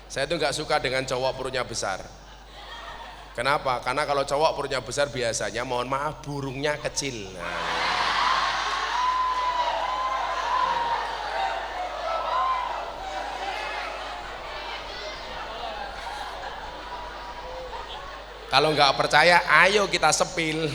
Saya tuh nggak suka dengan cowok perutnya besar. Kenapa? Karena kalau cowok perutnya besar biasanya, mohon maaf, burungnya kecil. Nah. Kalau nggak percaya, ayo kita sepil.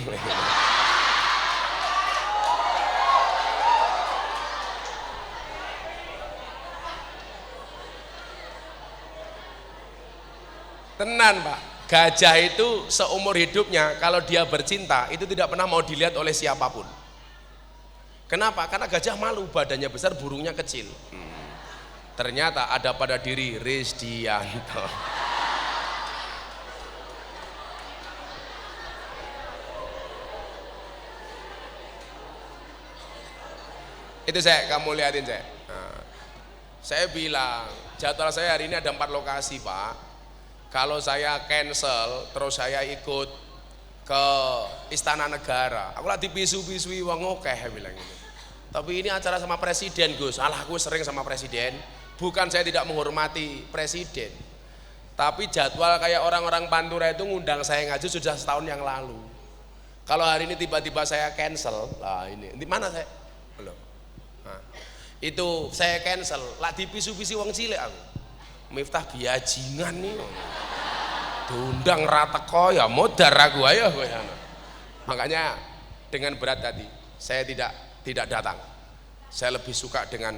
Tenan Pak, gajah itu seumur hidupnya kalau dia bercinta itu tidak pernah mau dilihat oleh siapapun. Kenapa? Karena gajah malu, badannya besar, burungnya kecil. Ternyata ada pada diri Risdianto. Itu kamu lihatin saya. Nah, saya bilang jadwal saya hari ini ada 4 lokasi Pak. Kalau saya cancel, terus saya ikut ke Istana Negara, aku lah dipisu-pisui wong okeh bilang ini. Tapi ini acara sama presiden Gus. Alah aku sering sama presiden. Bukan saya tidak menghormati presiden. Tapi jadwal kayak orang-orang Pantura itu ngundang saya ngaji sudah setahun yang lalu. Kalau hari ini tiba-tiba saya cancel, lah ini di mana saya? Belum. Nah, itu saya cancel, lah dipisu-pisu wong cilik aku. Miftah biajingan nih. Diundang rata kok ya modar aku ayo. Makanya dengan berat hati saya tidak datang. Saya lebih suka dengan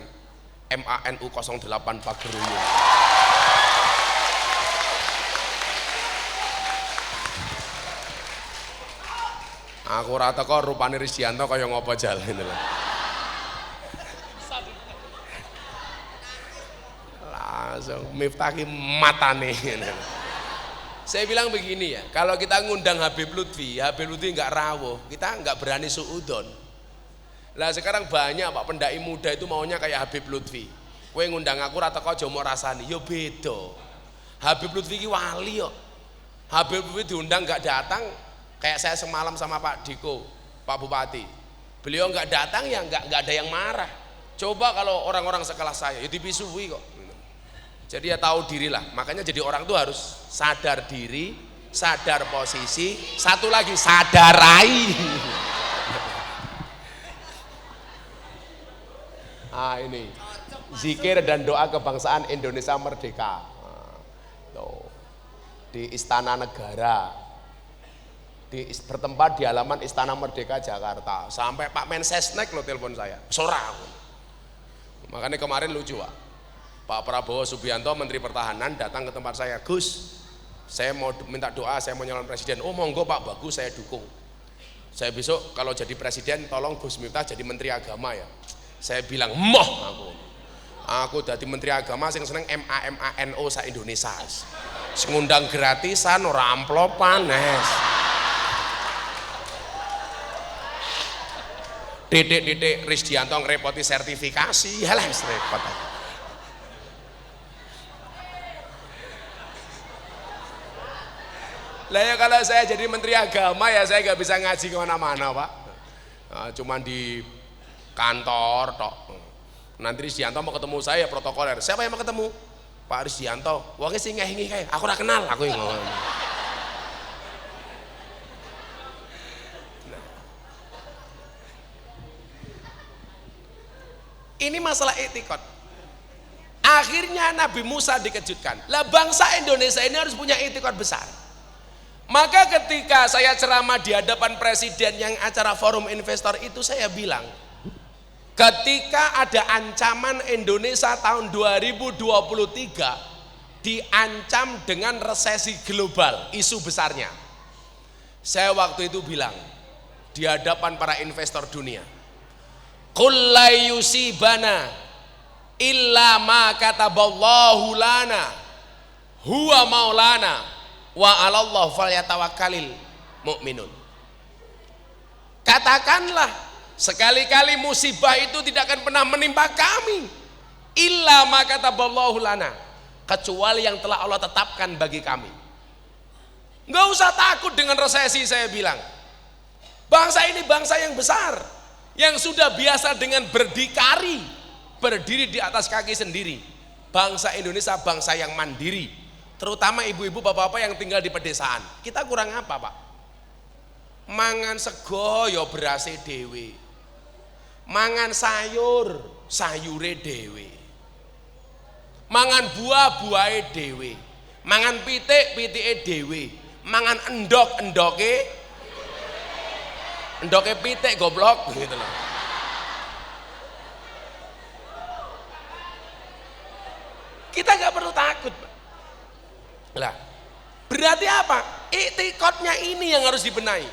MANU 08 Pak Geruyung. Aku rata kok rupane Risdianto kaya ngopo jalan gitu loh. Langsung Miftah ki matane. Saya bilang begini ya, kalau kita ngundang Habib Lutfi nggak rawuh, kita nggak berani suudon. Lah sekarang banyak Pak pendai muda itu maunya kayak Habib Lutfi. Kowe ngundang aku ra teko aja mau rasani, ya beda. Habib Lutfi iki wali kok. Habib Lutfi diundang nggak datang, kayak saya semalam sama Pak Diko, Pak Bupati. Beliau nggak datang ya nggak ada yang marah. Coba kalau orang-orang sekelas saya, ya dipisui kok. Jadi ya tahu diri lah. Makanya jadi orang tuh harus sadar diri, sadar posisi, satu lagi sadarai. Ini zikir dan doa kebangsaan Indonesia Merdeka. Tuh. Di Istana Negara, bertempat di halaman Istana Merdeka Jakarta. Sampai Pak Mensesnek lo telepon saya, sorang. Makanya kemarin lucu Pak Prabowo Subianto Menteri Pertahanan datang ke tempat saya, Gus, saya mau minta doa, saya mau nyalon presiden. Oh monggo Pak, bagus, saya dukung. Saya besok kalau jadi presiden tolong Gus Miftah jadi Menteri Agama ya. Saya bilang moh aku jadi Menteri Agama sing seneng MANO sa Indonesia. Ngundang gratisan ora amplopan Titik Risdianto ngerepoti sertifikasi, halah repot. Lah ya kalau saya jadi Menteri Agama ya saya nggak bisa ngaji kemana-mana Pak. Cuman di kantor tok. Nanti Risdianto mau ketemu saya protokoler. Siapa yang mau ketemu? Pak Risdianto. Wong sing ngehingi kae. Aku ora kenal, aku ngomong. Ini masalah etikot. Akhirnya Nabi Musa dikejutkan. Lah bangsa Indonesia ini harus punya etikot besar. Maka ketika saya ceramah di hadapan presiden yang acara forum investor itu saya bilang, ketika ada ancaman Indonesia tahun 2023 diancam dengan resesi global, isu besarnya. Saya waktu itu bilang di hadapan para investor dunia, qul la yusibana illa ma kataballahu lana huwa maulana wa 'alallah falyatawakkalil mu'minun. Katakanlah sekali-kali musibah itu tidak akan pernah menimpa kami illa ma kataballahu lana, kecuali yang telah Allah tetapkan bagi kami. Enggak usah takut dengan resesi, saya bilang. Bangsa ini bangsa yang besar, yang sudah biasa dengan berdikari, berdiri di atas kaki sendiri. Bangsa Indonesia bangsa yang mandiri, terutama ibu-ibu bapak-bapak yang tinggal di pedesaan. Kita kurang apa Pak? Mangan sego ya berase dewe, mangan sayur sayure dewe, mangan buah buahe dewe, mangan pitik pitike dewe, mangan endok endoke pitik goblok gitu loh. Kita nggak perlu takut Pak. Lah, berarti apa? Etikotnya ini yang harus dibenahi.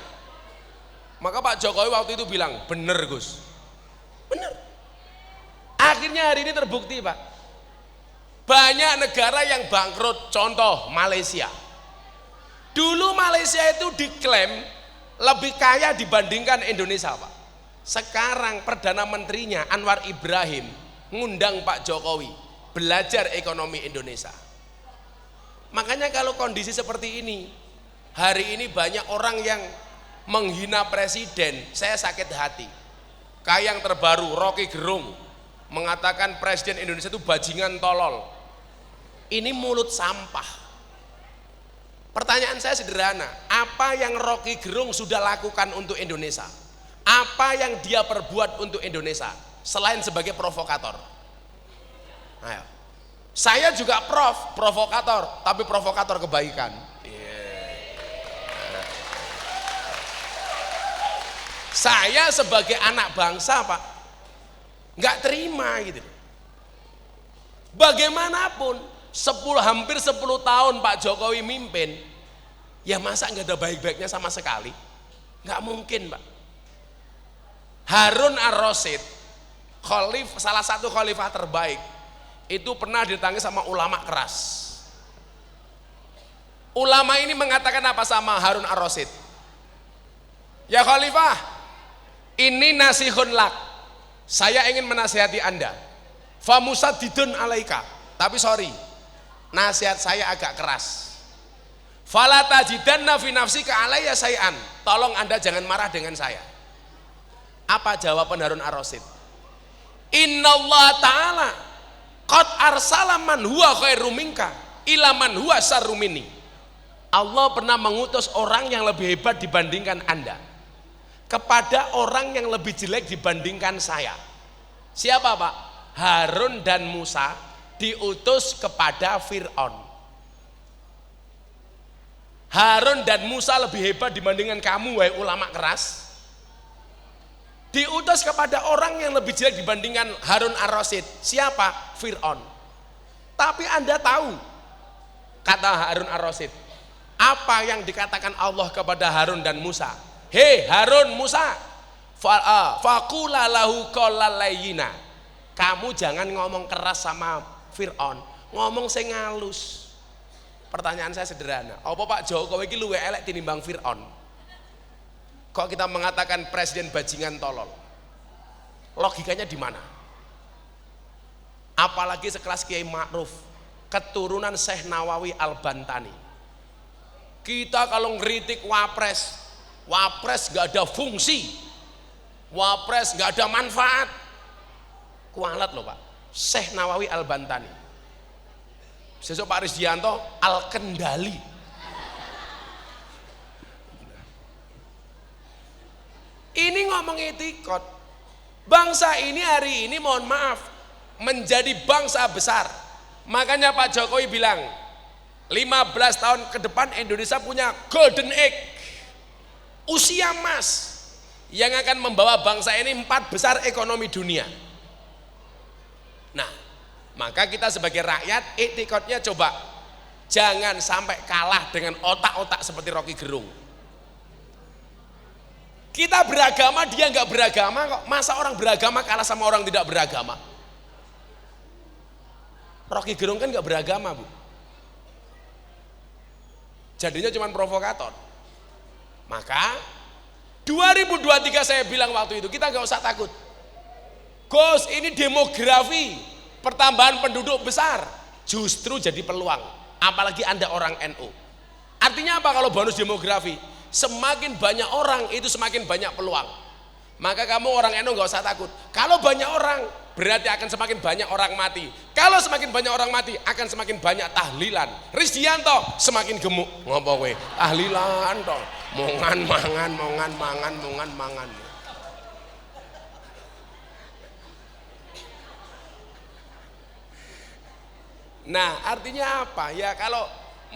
Maka Pak Jokowi waktu itu bilang, bener Gus, bener. Akhirnya hari ini terbukti Pak. Banyak negara yang bangkrut, contoh Malaysia. Dulu Malaysia itu diklaim lebih kaya dibandingkan Indonesia Pak. Sekarang Perdana Menterinya Anwar Ibrahim ngundang Pak Jokowi belajar ekonomi Indonesia. Makanya kalau kondisi seperti ini, hari ini banyak orang yang menghina presiden, saya sakit hati. Kayak yang terbaru Rocky Gerung mengatakan presiden Indonesia itu bajingan tolol. Ini mulut sampah. Pertanyaan saya sederhana, apa yang Rocky Gerung sudah lakukan untuk Indonesia? Apa yang dia perbuat untuk Indonesia selain sebagai provokator? Ayo. Saya juga provokator, tapi provokator kebaikan. Saya sebagai anak bangsa Pak, nggak terima gitu. Bagaimanapun hampir 10 tahun Pak Jokowi mimpin, ya masa nggak ada baik-baiknya sama sekali? Nggak mungkin Pak. Harun ar-Rasyid, salah satu khalifah terbaik, itu pernah ditangis sama ulama keras. Ulama ini mengatakan apa sama Harun ar-Rasyid? Ya khalifah, ini nasihun lak, saya ingin menasihati Anda. Famusaddidun alaika. Tapi sorry, nasihat saya agak keras. Fala tajidanna fi nafsika alayya say'an. Tolong Anda jangan marah dengan saya. Apa jawaban Harun Ar-Rasyid? Innallaha ta'ala qad arsala man huwa khairum minka ila man huwa syarrum minni. Allah pernah mengutus orang yang lebih hebat dibandingkan Anda kepada orang yang lebih jelek dibandingkan saya. Siapa Pak? Harun dan Musa diutus kepada Fir'aun. Harun dan Musa lebih hebat dibandingkan kamu, wahai ulama keras. Diutus kepada orang yang lebih jelek dibandingkan Harun Ar-Rasyid. Siapa? Fir'aun. Tapi Anda tahu, kata Harun Ar-Rasyid, apa yang dikatakan Allah kepada Harun dan Musa? Hei Harun, Musa, faqula lahu qawlan layyina. Kamu jangan ngomong keras sama Fir'aun, ngomong sing halus. Pertanyaan saya sederhana, apa Pak Jokowi iki luwih elek tinimbang Fir'aun? Kok kita mengatakan presiden bajingan tolol? Logikanya di mana? Apalagi sekelas Kiai Ma'ruf, keturunan Syekh Nawawi Al-Bantani. Kita kalau ngeritik wapres, wapres gak ada fungsi, wapres gak ada manfaat. Kualat loh Pak, Syekh Nawawi Al-Bantani. Sesuk Pak Risdianto Al-Kendali. Ini ngomong etikot. Bangsa ini hari ini mohon maaf menjadi bangsa besar. Makanya Pak Jokowi bilang 15 tahun ke depan Indonesia punya golden age, usia emas yang akan membawa bangsa ini 4 besar ekonomi dunia. Nah, maka kita sebagai rakyat etikotnya coba jangan sampai kalah dengan otak-otak seperti Rocky Gerung. Kita beragama, dia nggak beragama kok. Masa orang beragama kalah sama orang tidak beragama? Rocky Gerung kan nggak beragama Bu. Jadinya cuma provokator. Maka 2023 saya bilang waktu itu kita nggak usah takut. Gus, ini demografi pertambahan penduduk besar justru jadi peluang. Apalagi Anda orang NU. Artinya apa kalau bonus demografi? Semakin banyak orang itu semakin banyak peluang. Maka kamu orang NU nggak usah takut. Kalau banyak orang berarti akan semakin banyak orang mati. Kalau semakin banyak orang mati akan semakin banyak tahlilan. Risdianto semakin gemuk ngopo kowe? Tahlilan toh. Mongan mangan, mongan mangan, mongan mangan. Nah, artinya apa? Ya kalau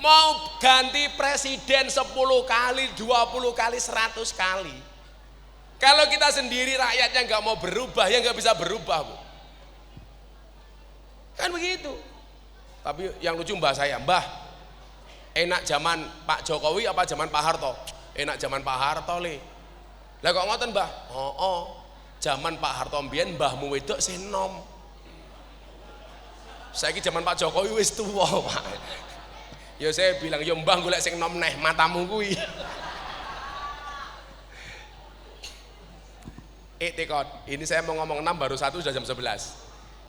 mau ganti presiden 10 kali, 20 kali, 100 kali. Kalau kita sendiri rakyatnya nggak mau berubah, ya nggak bisa berubah Bu. Kan begitu. Tapi yang lucu mbah saya, mbah enak zaman Pak Jokowi apa zaman Pak Harto? Enak zaman Pak Harto le. Lah kok ngoten mbah? Oh, zaman Pak Harto mbiyen mbahmu wedok sing nom. Saiki zaman Pak Jokowi wis tuwa Pak. Ya saya bilang ya mbah golek sing nom neh matamu kuwi. Etikot, ini saya mau ngomong 6 baru 1 sudah jam 11.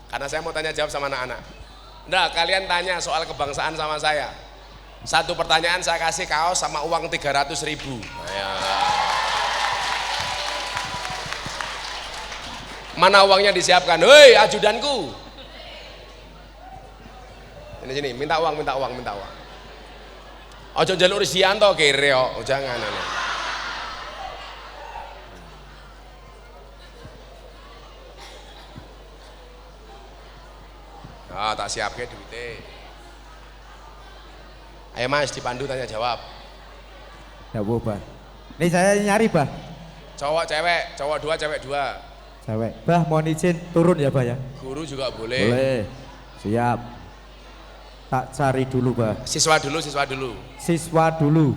Karena saya mau tanya jawab sama anak-anak. Nah, kalian tanya soal kebangsaan sama saya. Satu pertanyaan saya kasih kaos sama uang 300.000. Ayo. Mana uangnya disiapkan? Hei, ajudanku. Sini, minta uang. Ojo njaluk Risdianto kere kok, jangan. Oh, tak siapke duite. Ayo Mas, dipandu tanya jawab. Ya Bu, Bah. Ini saya nyari, Bah. Cowok cewek, cowok 2, cewek 2. Cewek. Bah, mohon izin turun ya, Bah ya. Guru juga boleh. Boleh. Siap. Tak cari dulu, Bah. Siswa dulu. Siswa dulu.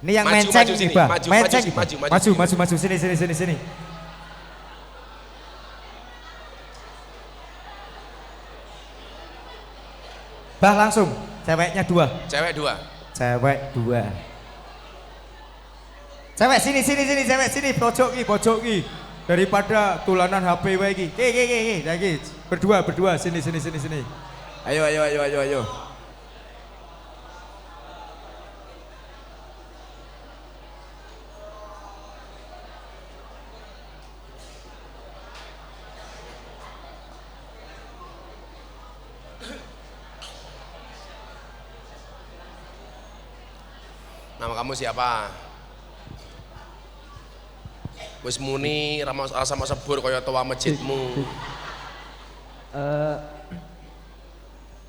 Ini yang menceng nih, Bah. Maju sini. Bah langsung, ceweknya 2. Cewek 2. Cewek sini cewek sini pojok ki. Daripada tulanan HP wae iki. Ki. Berdua sini. Ayo. Nama kamu siapa? Wis muni rasa sebur kaya tua masjidmu.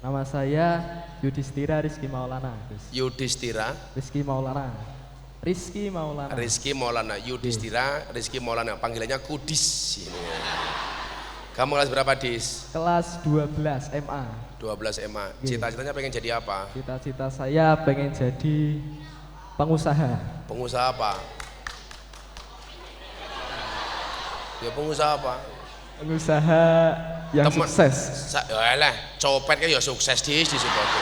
Nama saya Yudhistira Rizky Maulana. Yudhistira Rizky Maulana. Yudhistira Rizky Maulana. Panggilannya Kudis. Ini. Kamu kelas berapa, Dis? Kelas 12 MA. 12 MA. Cita-citanya pengen jadi apa? Cita-cita saya pengen jadi pengusaha. Pengusaha apa? Ya pengusaha apa? Pengusaha yang sukses. Yalah, copet kan ya sukses di Suboto.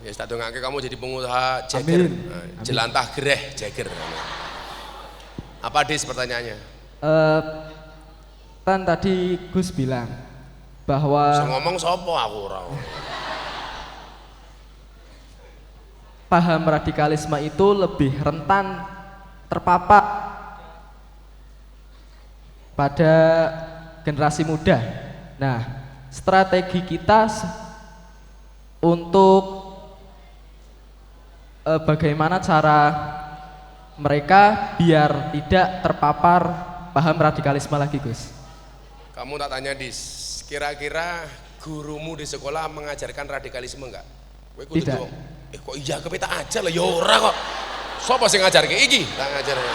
Ya tak dongake kamu jadi pengusaha jager. Jelantah gereh jager. Apa Dis pertanyaannya? Kan tadi Gus bilang bahwa ngomong sopo aku ora. Paham radikalisme itu lebih rentan terpapar pada generasi muda. Nah, strategi kita untuk bagaimana cara mereka biar tidak terpapar paham radikalisme lagi, Gus. Kamu tak tanya, Dis, kira-kira gurumu di sekolah mengajarkan radikalisme enggak? Tidak. Kok iya kepetak aja lah, ya ora kok. Sopo sing ngajarke iki? Tak ngajarnya.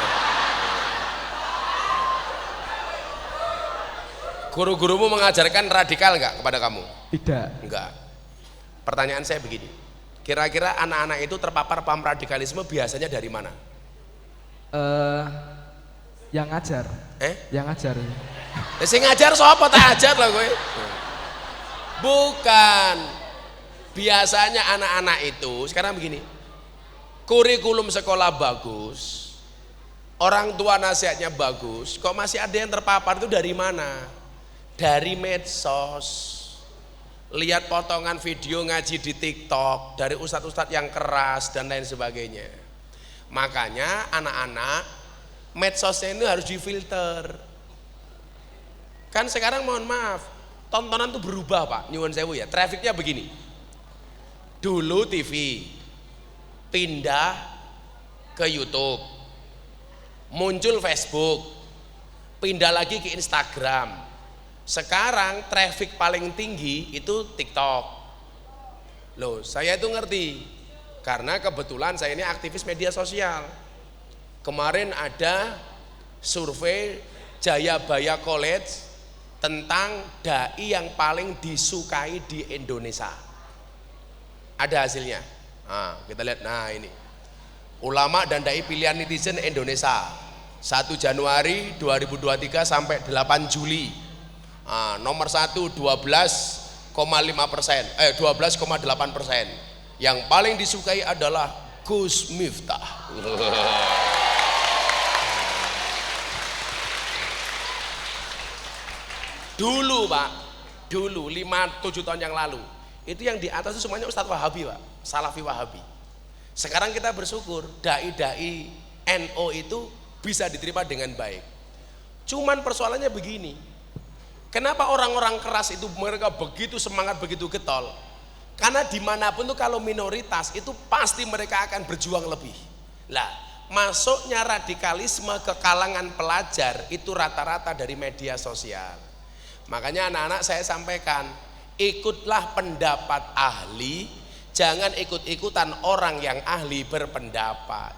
Guru-gurumu mengajarkan radikal enggak kepada kamu? Tidak. Enggak. Pertanyaan saya begini. Kira-kira anak-anak itu terpapar paham radikalisme biasanya dari mana? Yang ngajar. Yang ngajar. Sing ngajar sapa tak ajar lah kowe. Bukan. Biasanya anak-anak itu sekarang begini. Kurikulum sekolah bagus. Orang tua nasihatnya bagus, kok masih ada yang terpapar itu dari mana? Dari medsos. Lihat potongan video ngaji di TikTok dari ustadz-ustadz yang keras dan lain sebagainya. Makanya anak-anak medsosnya ini harus difilter. Kan sekarang mohon maaf, tontonan tuh berubah Pak, nyuwun sewu ya. Trafficnya begini. Dulu TV, pindah ke YouTube, muncul Facebook, pindah lagi ke Instagram. Sekarang traffic paling tinggi itu TikTok. Loh, saya itu ngerti karena kebetulan saya ini aktivis media sosial. Kemarin ada survei Jayabaya College tentang dai yang paling disukai di Indonesia. Ada hasilnya. Nah, kita lihat. Nah, ini. Ulama dan dai pilihan netizen Indonesia. 1 Januari 2023 sampai 8 Juli. Nomor 1 12,5%, 12,8%. Yang paling disukai adalah Gus Miftah. Dulu Pak, dulu 5-7 tahun yang lalu itu yang di atas itu semuanya Ustadz Wahabi Pak, Salafi Wahabi. Sekarang kita bersyukur dai-dai NO itu bisa diterima dengan baik. Cuman persoalannya begini, kenapa orang-orang keras itu mereka begitu semangat, begitu getol? Karena dimanapun tuh kalau minoritas itu pasti mereka akan berjuang lebih. Lah, masuknya radikalisme ke kalangan pelajar itu rata-rata dari media sosial. Makanya anak-anak saya sampaikan, ikutlah pendapat ahli, jangan ikut-ikutan orang yang ahli berpendapat.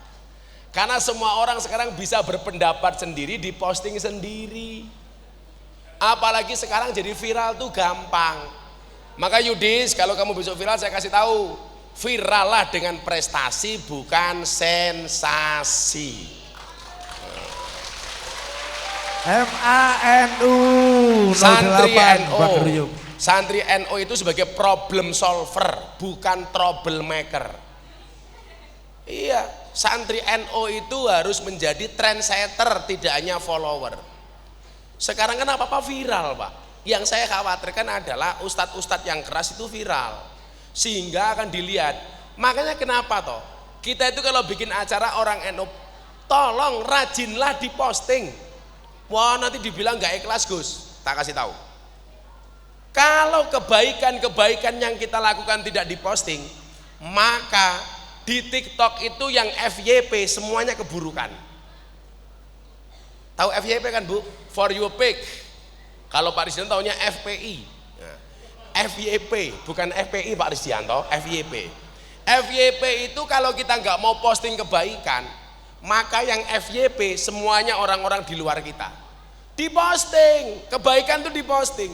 Karena semua orang sekarang bisa berpendapat sendiri, diposting sendiri. Apalagi sekarang jadi viral tuh gampang. Maka Yudis, kalau kamu besok viral saya kasih tahu, viral lah dengan prestasi bukan sensasi. MANU 08 Santri NO. Bakrium. Santri NO itu sebagai problem solver, bukan troublemaker. Iya, santri NU itu harus menjadi trendsetter, tidak hanya follower. Sekarang kan apa-apa viral Pak. Yang saya khawatirkan adalah ustadz-ustadz yang keras itu viral, sehingga akan dilihat. Makanya kenapa toh kita itu kalau bikin acara orang NU, tolong rajinlah diposting. Wah nanti dibilang nggak ikhlas Gus, tak kasih tahu. Kalau kebaikan-kebaikan yang kita lakukan tidak diposting, maka di TikTok itu yang FYP semuanya keburukan. Tahu FYP kan Bu? For your page. Kalau Pak Risdianto tahunya FPI. Nah, FYP bukan FPI Pak Risdianto, FYP. FYP itu kalau kita nggak mau posting kebaikan, maka yang FYP semuanya orang-orang di luar kita. Diposting, kebaikan itu diposting.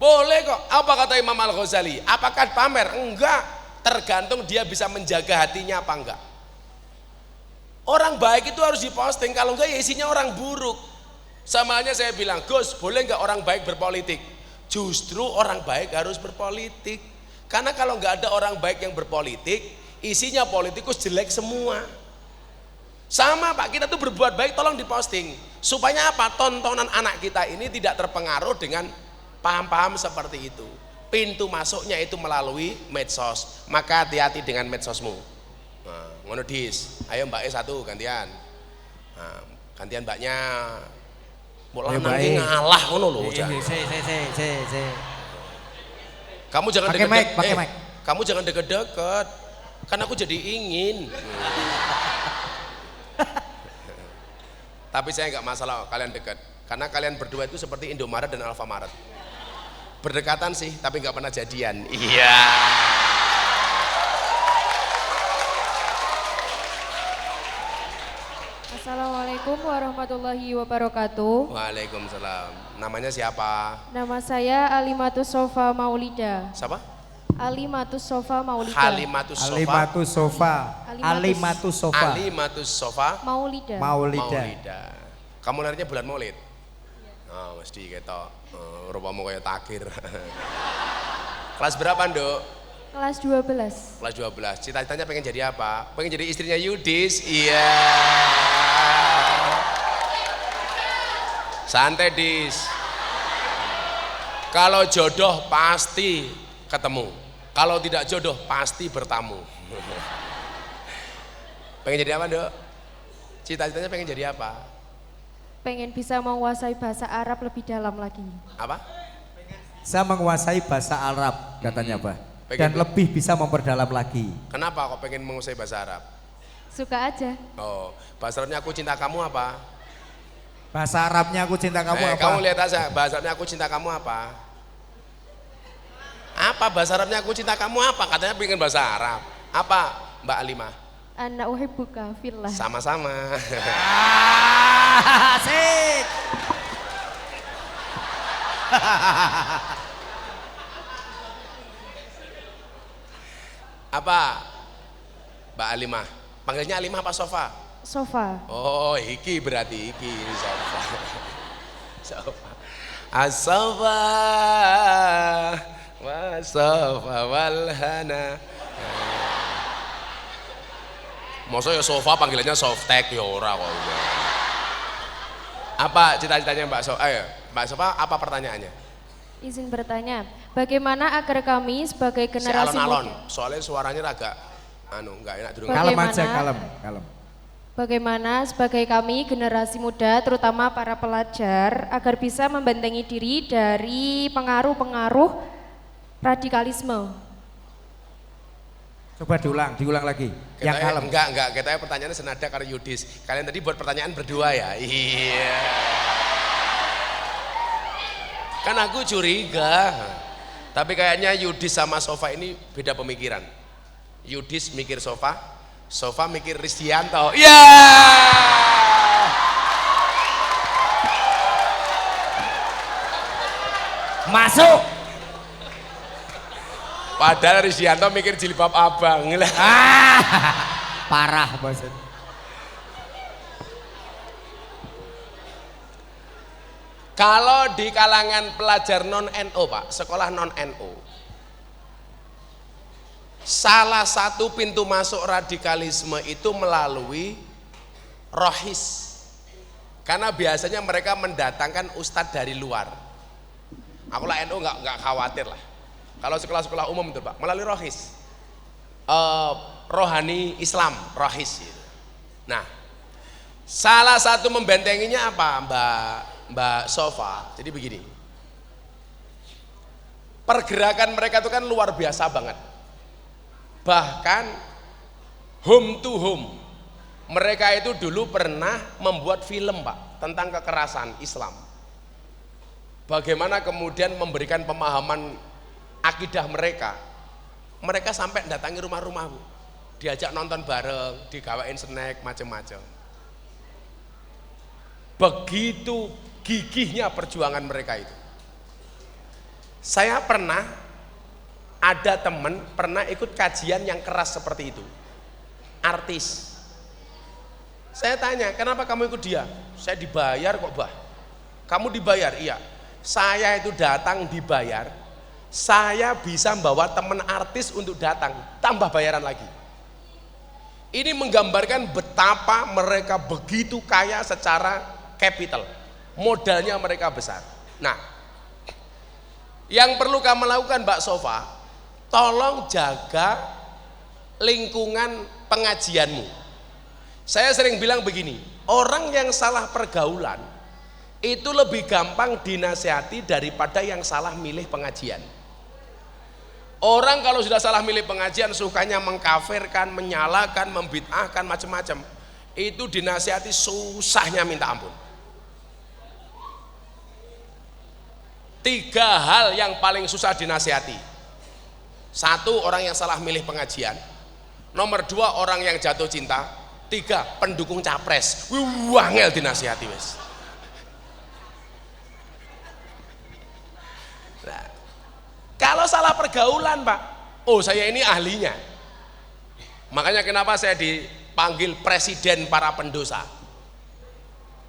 Boleh kok. Apa kata Imam Al-Ghazali? Apakah pamer? Enggak. Tergantung dia bisa menjaga hatinya apa enggak. Orang baik itu harus diposting, kalau enggak ya isinya orang buruk. Sama halnya saya bilang, Gus, boleh enggak orang baik berpolitik? Justru orang baik harus berpolitik. Karena kalau enggak ada orang baik yang berpolitik, isinya politikus jelek semua. Sama Pak, kita tuh berbuat baik tolong diposting. Supaya apa? Tontonan anak kita ini tidak terpengaruh dengan paham-paham seperti itu. Pintu masuknya itu melalui medsos. Maka hati-hati dengan medsosmu. Nah, ngono dis. Ayo Mbak E satu gantian. Nah, gantian Mbaknya. Mbok lanang ki ngalah ngono lho. Kamu jangan deket-deket. Pakai mic. Kamu jangan deket-deket. Kan aku jadi ingin. Tapi saya nggak masalah kalian dekat. Karena kalian berdua itu seperti Indomaret dan Alfamaret. Berdekatan sih, tapi nggak pernah jadian. Iya. Assalamualaikum warahmatullahi wabarakatuh. Waalaikumsalam. Namanya siapa? Nama saya Alimatus Sofa Maulida. Siapa? Alimatus Sofa Maulida. Halimatus Sofa. Alimatus Sofa. Alimatus Sofa. Alimatus Sofa. Maulida. Maulida. Kamu lahirnya bulan Maulid? Oh, mesti ketok. Rupamu kayak takir. Kelas berapa, Nduk? Kelas 12. Kelas 12. Cita-citanya pengen jadi apa? Pengen jadi istrinya Yudis? Iya. Santai, Dis. Kalau jodoh pasti ketemu. Kalau tidak jodoh pasti bertamu. Pengen jadi apa, Nduk? Cita-citanya pengen jadi apa? Pengen bisa menguasai bahasa Arab lebih dalam lagi. Apa? Saya menguasai bahasa Arab katanya Pak. Dan Pengen- lebih bisa memperdalam lagi. Kenapa kok pengen menguasai bahasa Arab? Suka aja. Oh, bahasa Arabnya aku cinta kamu apa? Bahasa Arabnya aku cinta kamu apa? Kamu lihat aja, bahasa Arabnya aku cinta kamu apa? Apa bahasa Arabnya aku cinta kamu apa? Katanya pengen bahasa Arab. Apa Mbak Alimah? Ana uhibbuka fillah. Sama-sama. Asik. Apa Mbak Alimah? Panggilnya Alimah apa Sofa? Sofa. Oh, iki berarti iki Sofa. Sofa. As-Sofa wa Sofa wal hana. Masa ya Sofa panggilannya Softek ya ora kok. Apa cita-citanya Mbak Sofa? Ayo, Mbak Sofa apa pertanyaannya? Izin bertanya, bagaimana agar kami sebagai Si generasi alon-alon, muda soalnya suaranya agak enggak enak dulu. Bagaimana? Kalem aja, kalem. Bagaimana sebagai kami generasi muda terutama para pelajar agar bisa membentengi diri dari pengaruh-pengaruh radikalisme. Coba diulang lagi. Yang kalem. Enggak, katanya pertanyaannya senada karena Yudis. Kalian tadi buat pertanyaan berdua ya? Iya. Kan aku curiga. Tapi kayaknya Yudis sama Sofa ini beda pemikiran. Yudis mikir Sofa, Sofa mikir Risdianto. Iya. Masuk. Padahal Risdianto mikir jilbab abang. Parah Bos. Kalau di kalangan pelajar non NU Pak, sekolah non NU, salah satu pintu masuk radikalisme itu melalui rohis. Karena biasanya mereka mendatangkan ustadz dari luar. Aku lah NU nggak khawatir lah. Kalau sekolah-sekolah umum itu Pak, melalui rohis. Rohani Islam, rohis gitu. Nah, salah satu membentenginya apa Mbak Sofa? Jadi begini, pergerakan mereka itu kan luar biasa banget. Bahkan home to home, mereka itu dulu pernah membuat film Pak tentang kekerasan Islam. Bagaimana kemudian memberikan pemahaman akidah mereka. Mereka sampai datangi rumah-rumah Bu, diajak nonton bareng, digawain snack macam-macam. Begitu gigihnya perjuangan mereka itu. Saya pernah ada teman pernah ikut kajian yang keras seperti itu, artis. Saya tanya, kenapa kamu ikut dia? Saya dibayar kok Bah. Kamu dibayar? Iya. Saya itu datang dibayar. Saya bisa membawa teman artis untuk datang, tambah bayaran lagi. Ini menggambarkan betapa mereka begitu kaya secara capital, modalnya mereka besar. Nah, yang perlu kamu lakukan Mbak Sofa, tolong jaga lingkungan pengajianmu. Saya sering bilang begini, orang yang salah pergaulan itu lebih gampang dinasihati daripada yang salah milih pengajian. Orang kalau sudah salah milih pengajian, sukanya mengkafirkan, menyalahkan, membid'ahkan macam-macam, itu dinasihati susahnya minta ampun. 3 hal yang paling susah dinasihati. 1, orang yang salah milih pengajian. Nomor 2, orang yang jatuh cinta. 3, pendukung capres. Wangel dinasihati wes. Nah, kalau salah pergaulan Pak, oh saya ini ahlinya. Makanya kenapa saya dipanggil presiden para pendosa.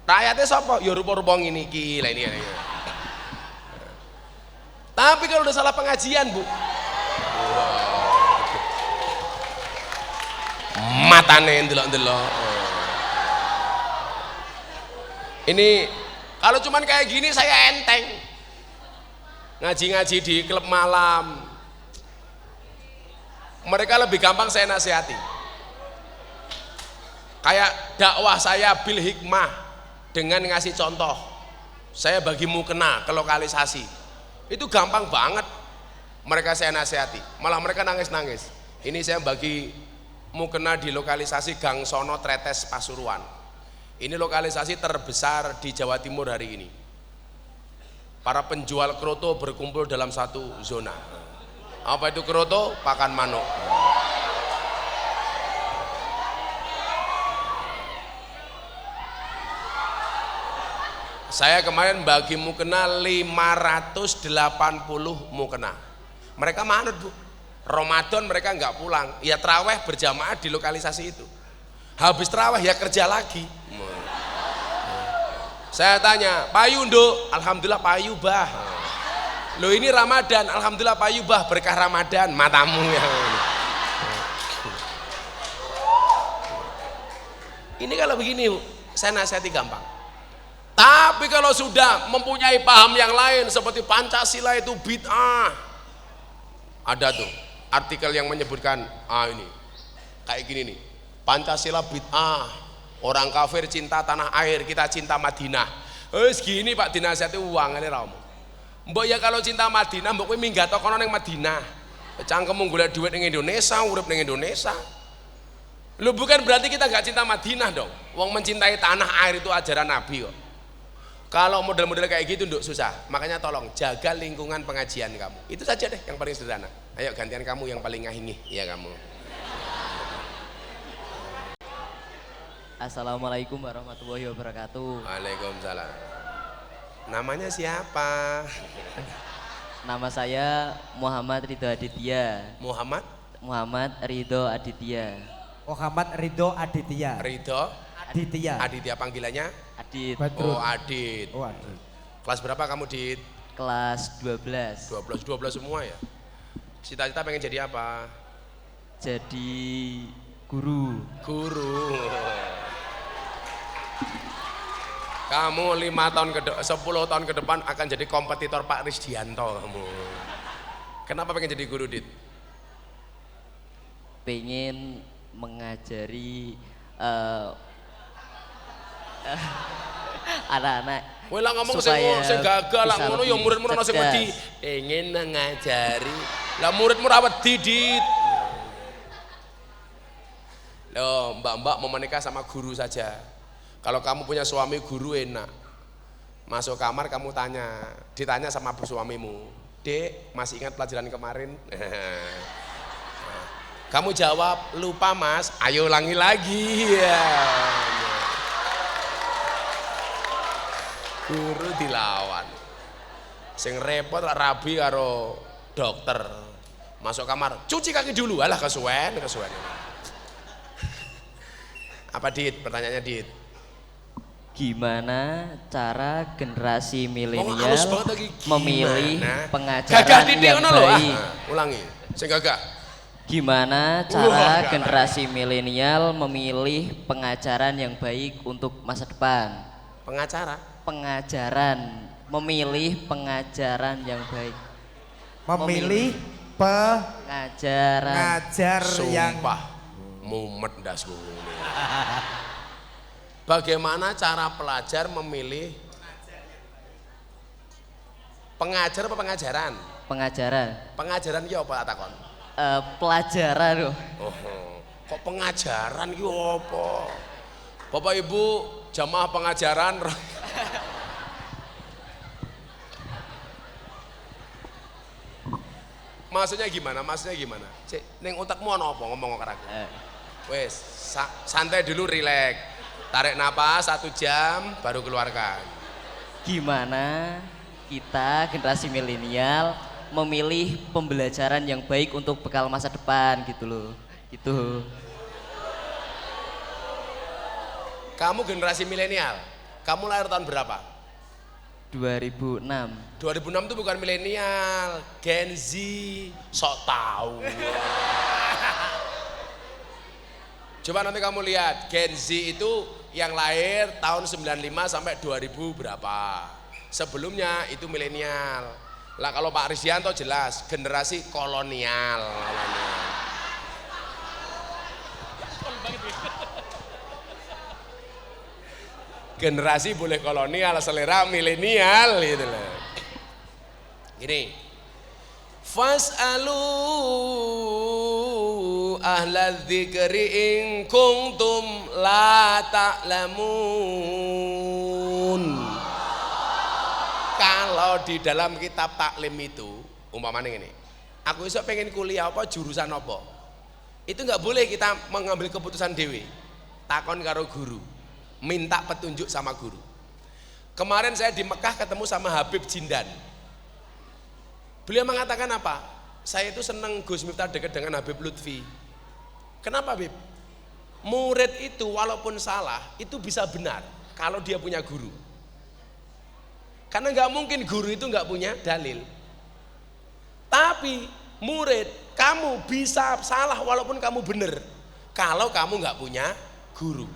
Rakyatnya siapa? Ya rupa-rupa ini gila ini. Tapi kalau udah salah pengajian Bu, matane ndelok-ndelok. Ini kalau cuman kayak gini saya enteng. Ngaji-ngaji di klub malam, mereka lebih gampang saya nasihati. Kayak dakwah saya bil hikmah, dengan ngasih contoh. Saya bagi mukena ke lokalisasi, itu gampang banget mereka saya nasihati. Malah mereka nangis-nangis. Ini saya bagi mukena di lokalisasi Gang Sono Tretes Pasuruan. Ini lokalisasi terbesar di Jawa Timur hari ini. Para penjual kroto berkumpul dalam satu zona. Apa itu kroto? Pakan manuk. Saya kemarin bagi mukena 580 mukena. Mereka manut Bu. Ramadan mereka nggak pulang. Ya traweh berjamaah di lokalisasi itu. Habis traweh ya kerja lagi. Saya tanya, payu Nduk? Alhamdulillah payu Bah. Loh ini Ramadan, alhamdulillah payu Bah, berkah Ramadan, matamu ya. Ini kalau begini, saya nasihati gampang. Tapi kalau sudah mempunyai paham yang lain seperti Pancasila itu bid'ah, ada tuh artikel yang menyebutkan ini kayak gini nih, Pancasila bid'ah. Orang kafir cinta tanah air, kita cinta Madinah. Segini Pak dinasihati uangane ra omong. Mbok ya kalau cinta Madinah, mbok kowe minggat kono ning Madinah. Cangkemmu golek duit ning Indonesia, urip ning Indonesia. Lu bukan berarti kita nggak cinta Madinah dong. Wong mencintai tanah air itu ajaran Nabi kok. Kalau model-model kayak gitu Nduk susah. Makanya tolong jaga lingkungan pengajian kamu. Itu saja deh yang paling sederhana. Ayo gantian kamu yang paling ngahingih ya kamu. Assalamualaikum warahmatullahi wabarakatuh. Waalaikumsalam. Namanya siapa? Nama saya Muhammad Ridho Aditya. Muhammad Ridho Aditya. Muhammad Ridho Aditya. Ridho Aditya. Aditya panggilannya? Adit. Oh Adit. Oh Adit. Kelas berapa kamu Dit? Kelas 12. 12 semua ya. Cita-cita pengen jadi apa? jadi guru. Guru. Kamu 5 tahun 10 tahun ke depan akan jadi kompetitor Pak Risdianto kamu. Kenapa pengen jadi guru, Dit? Pengen mengajari anak-anak. Kowe lah ngomong supaya sing gagal lah bisa ngono ya lebih murid-murid ono sing cerdas. wedi. Pengen ngajari. Lah muridmu ra wedi, Dit. Loh, mbak-mbak mau menikah sama guru saja. Kalau kamu punya suami guru enak. Masuk kamar kamu ditanya sama suamimu, "Dek, masih ingat pelajaran kemarin?" Kamu jawab, "Lupa Mas." Ayo ulangi lagi ya. Guru dilawan. Sing repot rabi karo dokter. Masuk kamar, "Cuci kaki dulu." Alah kesuwen. Apa, Dit? Pertanyaannya, Dit. Gimana cara generasi milenial halus banget lagi. memilih Gimana? pengajaran Gagah titik yang ngono lho. baik? Ulangi, sing gagah. Gimana cara generasi milenial memilih pengajaran yang baik untuk masa depan? Pengacara. Memilih pengajaran yang baik. Memilih Pengajaran. pengajar yang Sumpah, mumet ndasku. Bagaimana cara pelajar memilih pengajar apa pengajaran? Pengajaran. Pengajaran ki apa takon? Pelajaran loh. Oh, kok pengajaran ki apa? Bapak Ibu jamaah pengajaran. Maksudnya gimana? Cek, ning otakmu ana apa ngomong karo aku? Wes, santai dulu, rileks. Tarik napas 1 jam baru keluarkan. Gimana kita generasi milenial memilih pembelajaran yang baik untuk bekal masa depan gitu loh. Gitu. Kamu generasi milenial. Kamu lahir tahun berapa? 2006. 2006 itu bukan milenial, Gen Z. Sok tahu. Coba nanti kamu lihat, Gen Z itu yang lahir tahun 95 sampai 2000 berapa. Sebelumnya itu milenial. Lah kalau Pak Risdianto jelas generasi kolonial. Generasi boleh kolonial, selera milenial gitu loh. Gini. Fas'alu ahla dzikri in kuntum la ta'lamun. Kalau di dalam kitab taklim itu umpamanya ini, aku iso pengen kuliah apa jurusan apa, itu nggak boleh kita mengambil keputusan dewe. Takon karo guru, minta petunjuk sama guru. Kemarin saya di Mekah ketemu sama Habib Jindan. Beliau mengatakan apa? Saya itu senang Gus Miftah dekat dengan Habib Lutfi. Kenapa, Habib? Murid itu walaupun salah itu bisa benar kalau dia punya guru. Karena nggak mungkin guru itu nggak punya dalil. Tapi murid, kamu bisa salah walaupun kamu benar kalau kamu nggak punya guru.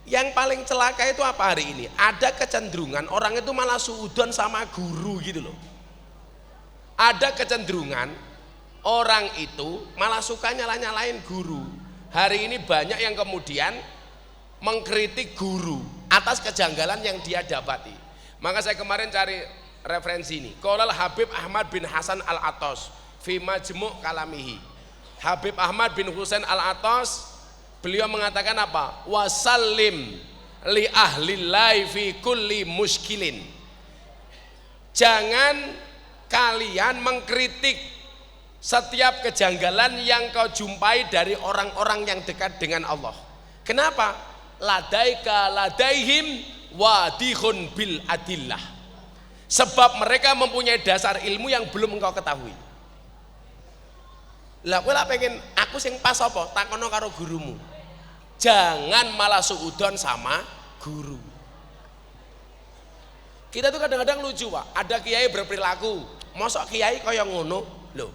Yang paling celaka itu apa hari ini? Ada kecenderungan orang itu malah suudon sama guru gitu loh. Ada kecenderungan orang itu malah suka nyala-nyalain guru. Hari ini banyak yang kemudian mengkritik guru atas kejanggalan yang dia dapati. Maka saya kemarin cari referensi ini. Qaulal Habib Ahmad bin Hasan Al-Atos fi Majmu' Kalamihi. Habib Ahmad bin Husain Al-Atos beliau mengatakan apa? Wasallim li ahlillahi fi kulli muskilin. Jangan kalian mengkritik setiap kejanggalan yang kau jumpai dari orang-orang yang dekat dengan Allah. Kenapa? Ladaika ladaihim wadihun bil adillah. Sebab mereka mempunyai dasar ilmu yang belum engkau ketahui. Lah kowe lak pengen aku sing pas apa? Takono karo gurumu. Jangan malah suudon sama guru. Kita tuh kadang-kadang lucu, Pak. Ada kiai berperilaku, mosok kiai kaya ngono lho.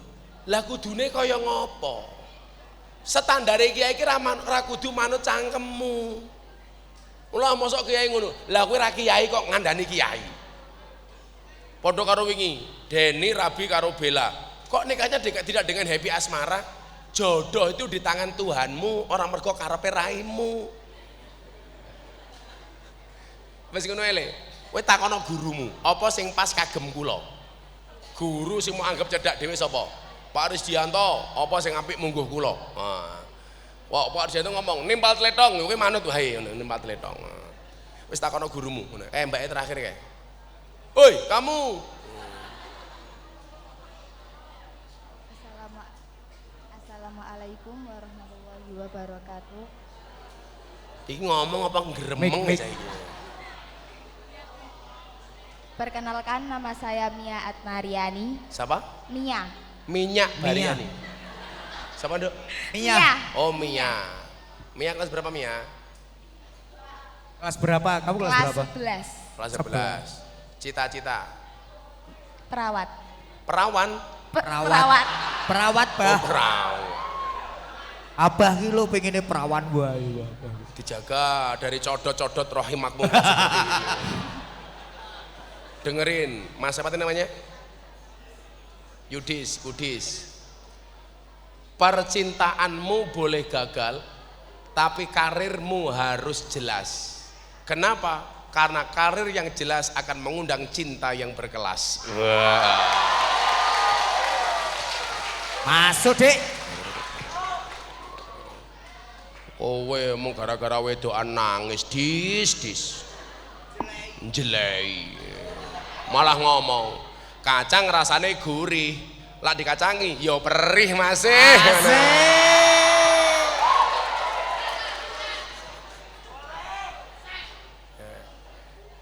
Lah kudune kaya ngopo? Standare kiai iki ra kudu manut cangkemmu. Mula mosok kiai ngono. Lah kowe ra kiai kok ngandani kiai. Padha karo wingi, Deni Rabi karo Bella. Kok nikahnya tidak dengan happy asmara? Jodoh itu di tangan Tuhanmu, orang mergo karepe raimu. Wis ngono ele. Kowe takono gurumu, apa sing pas kagem kula? Guru sing mau anggap cedak dhewe sapa? Pak Risdianto, apa sing apik mungguh kula? Nah. Wah, Pak Risdianto ngomong, nimpal tletong, kowe manut wae ngono, nimpal tletong. Wis takono gurumu ngono. Mbake terakhir kae. Oi, kamu. Assalamualaikum warahmatullahi wabarakatuh. Iki ngomong apa ngremeng saiki? Perkenalkan, nama saya Mia Atmariani. Siapa? Mia. Minyak Bariani. Siapa, Dok? Mia. Oh, Mia. Mia kelas berapa, Mia? Kelas berapa? Kamu kelas berapa? 11. Kelas 11. Cita-cita? Perawat. Perawan? Perawat. Perawat, Oh, Bah. perawan. Abah ki lho pengennya perawan wae. Dijaga dari codot-codot rohimakmu. Dengerin, Mas apa itu namanya? Kudis. Percintaanmu boleh gagal, tapi karirmu harus jelas. Kenapa? Karena karir yang jelas akan mengundang cinta yang berkelas. Wah. Masuk, Dik. Kowe mung gara-gara wedokan nangis dis. Jelei. Malah ngomong, kacang rasane gurih. Lah dikacangi, yo perih masih.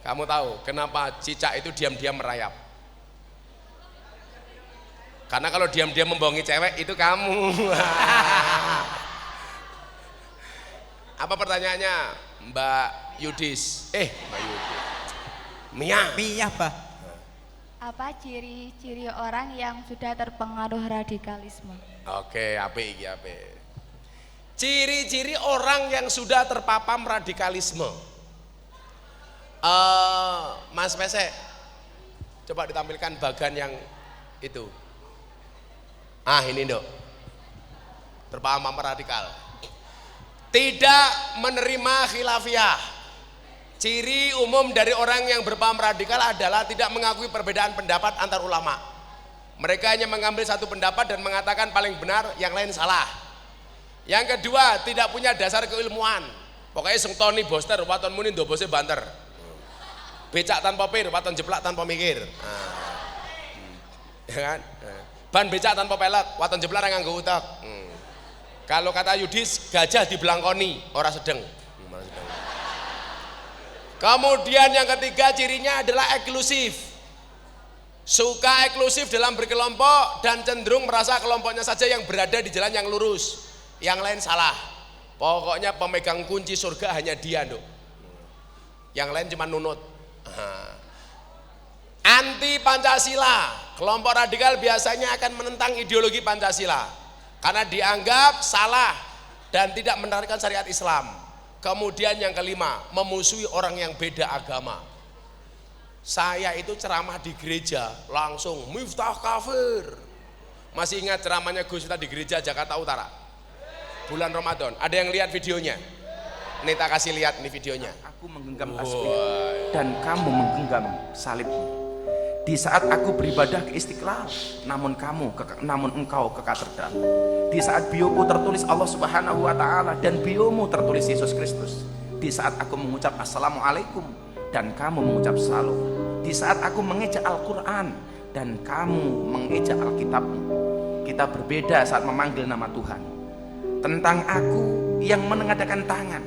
Kamu tahu kenapa cicak itu diam-diam merayap? Karena kalau diam-diam membohongi cewek itu kamu. Apa pertanyaannya, Mbak Yudis? Mbak Yudis. Mia, Bah. Apa ciri-ciri orang yang sudah terpengaruh radikalisme? Oke, apik iki apik. Ciri-ciri orang yang sudah terpapar radikalisme. Mas Pesek, coba ditampilkan bagan yang itu. Ini Dok. Terpapar radikal. Tidak menerima khilafiyah. Ciri umum dari orang yang berpaham radikal adalah tidak mengakui perbedaan pendapat antar ulama. Mereka hanya mengambil satu pendapat dan mengatakan paling benar, yang lain salah. Yang kedua, tidak punya dasar keilmuan. Pokoknya sing Tony Boster, waton muni ndobose banter. Becak tanpa pir, waton jeplak tanpa mikir. Ya kan? Ban becak tanpa pelek, waton jeplak ra nganggo utek. Kalau kata Yudis, gajah dibelangkoni, ora sedeng. Kemudian yang ketiga cirinya adalah eksklusif. Suka eksklusif dalam berkelompok dan cenderung merasa kelompoknya saja yang berada di jalan yang lurus. Yang lain salah. Pokoknya pemegang kunci surga hanya dia, Dok. Yang lain cuma nunut. Anti Pancasila. Kelompok radikal biasanya akan menentang ideologi Pancasila karena dianggap salah dan tidak menerapkan syariat Islam. Kemudian yang kelima, memusuhi orang yang beda agama. Saya itu ceramah di gereja, langsung Miftah kafir. Masih ingat ceramahnya Gus Miftah di gereja Jakarta Utara? Bulan Ramadan, ada yang lihat videonya? Nih tak kasih lihat nih videonya. Aku menggenggam tasbih dan kamu menggenggam salibmu. Di saat aku beribadah ke Istiqlal, namun engkau ke katedral. Di saat bioku tertulis Allah Subhanahu wa taala dan biomu tertulis Yesus Kristus. Di saat aku mengucap Assalamualaikum dan kamu mengucap Salam. Di saat aku mengejak Al-Qur'an dan kamu mengejak Alkitabmu. Kita berbeda saat memanggil nama Tuhan. Tentang aku yang menengadakan tangan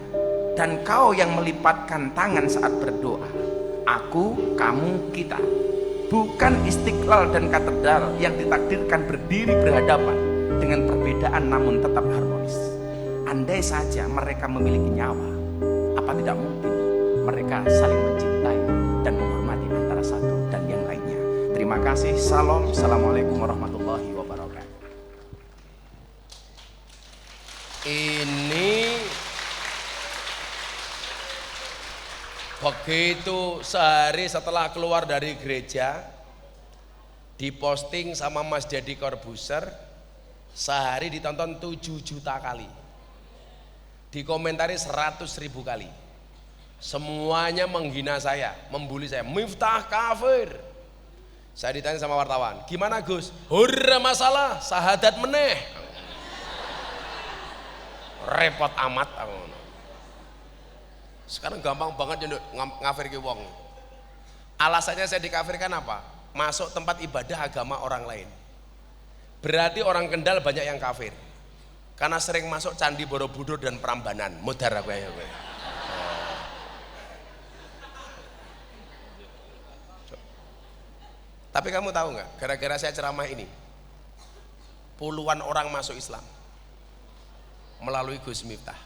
dan kau yang melipatkan tangan saat berdoa. Aku, kamu, kita. Bukan Istiqlal dan katedral yang ditakdirkan berdiri berhadapan dengan perbedaan namun tetap harmonis. Andai saja mereka memiliki nyawa, apa tidak mungkin mereka saling mencintai dan menghormati antara satu dan yang lainnya. Terima kasih. Salam. Assalamualaikum warahmatullahi wabarakatuh. Begitu sehari setelah keluar dari gereja, diposting sama Mas Deddy Corbuzier, sehari ditonton 7 juta kali, dikomentari 100.000 kali. Semuanya menghina saya, membuli saya, Miftah kafir. Saya ditanya sama wartawan, gimana Gus? Hurra masalah, sahadat meneh. Repot amat. Sekarang gampang banget ngafir ke wong. Alasannya saya dikafirkan apa? Masuk tempat ibadah agama orang lain. Berarti orang Kendal banyak yang kafir. Karena sering masuk Candi Borobudur dan Prambanan. Mudar aku ya. Tapi kamu tahu nggak? Gara-gara saya ceramah ini, puluhan orang masuk Islam melalui Gus Miftah.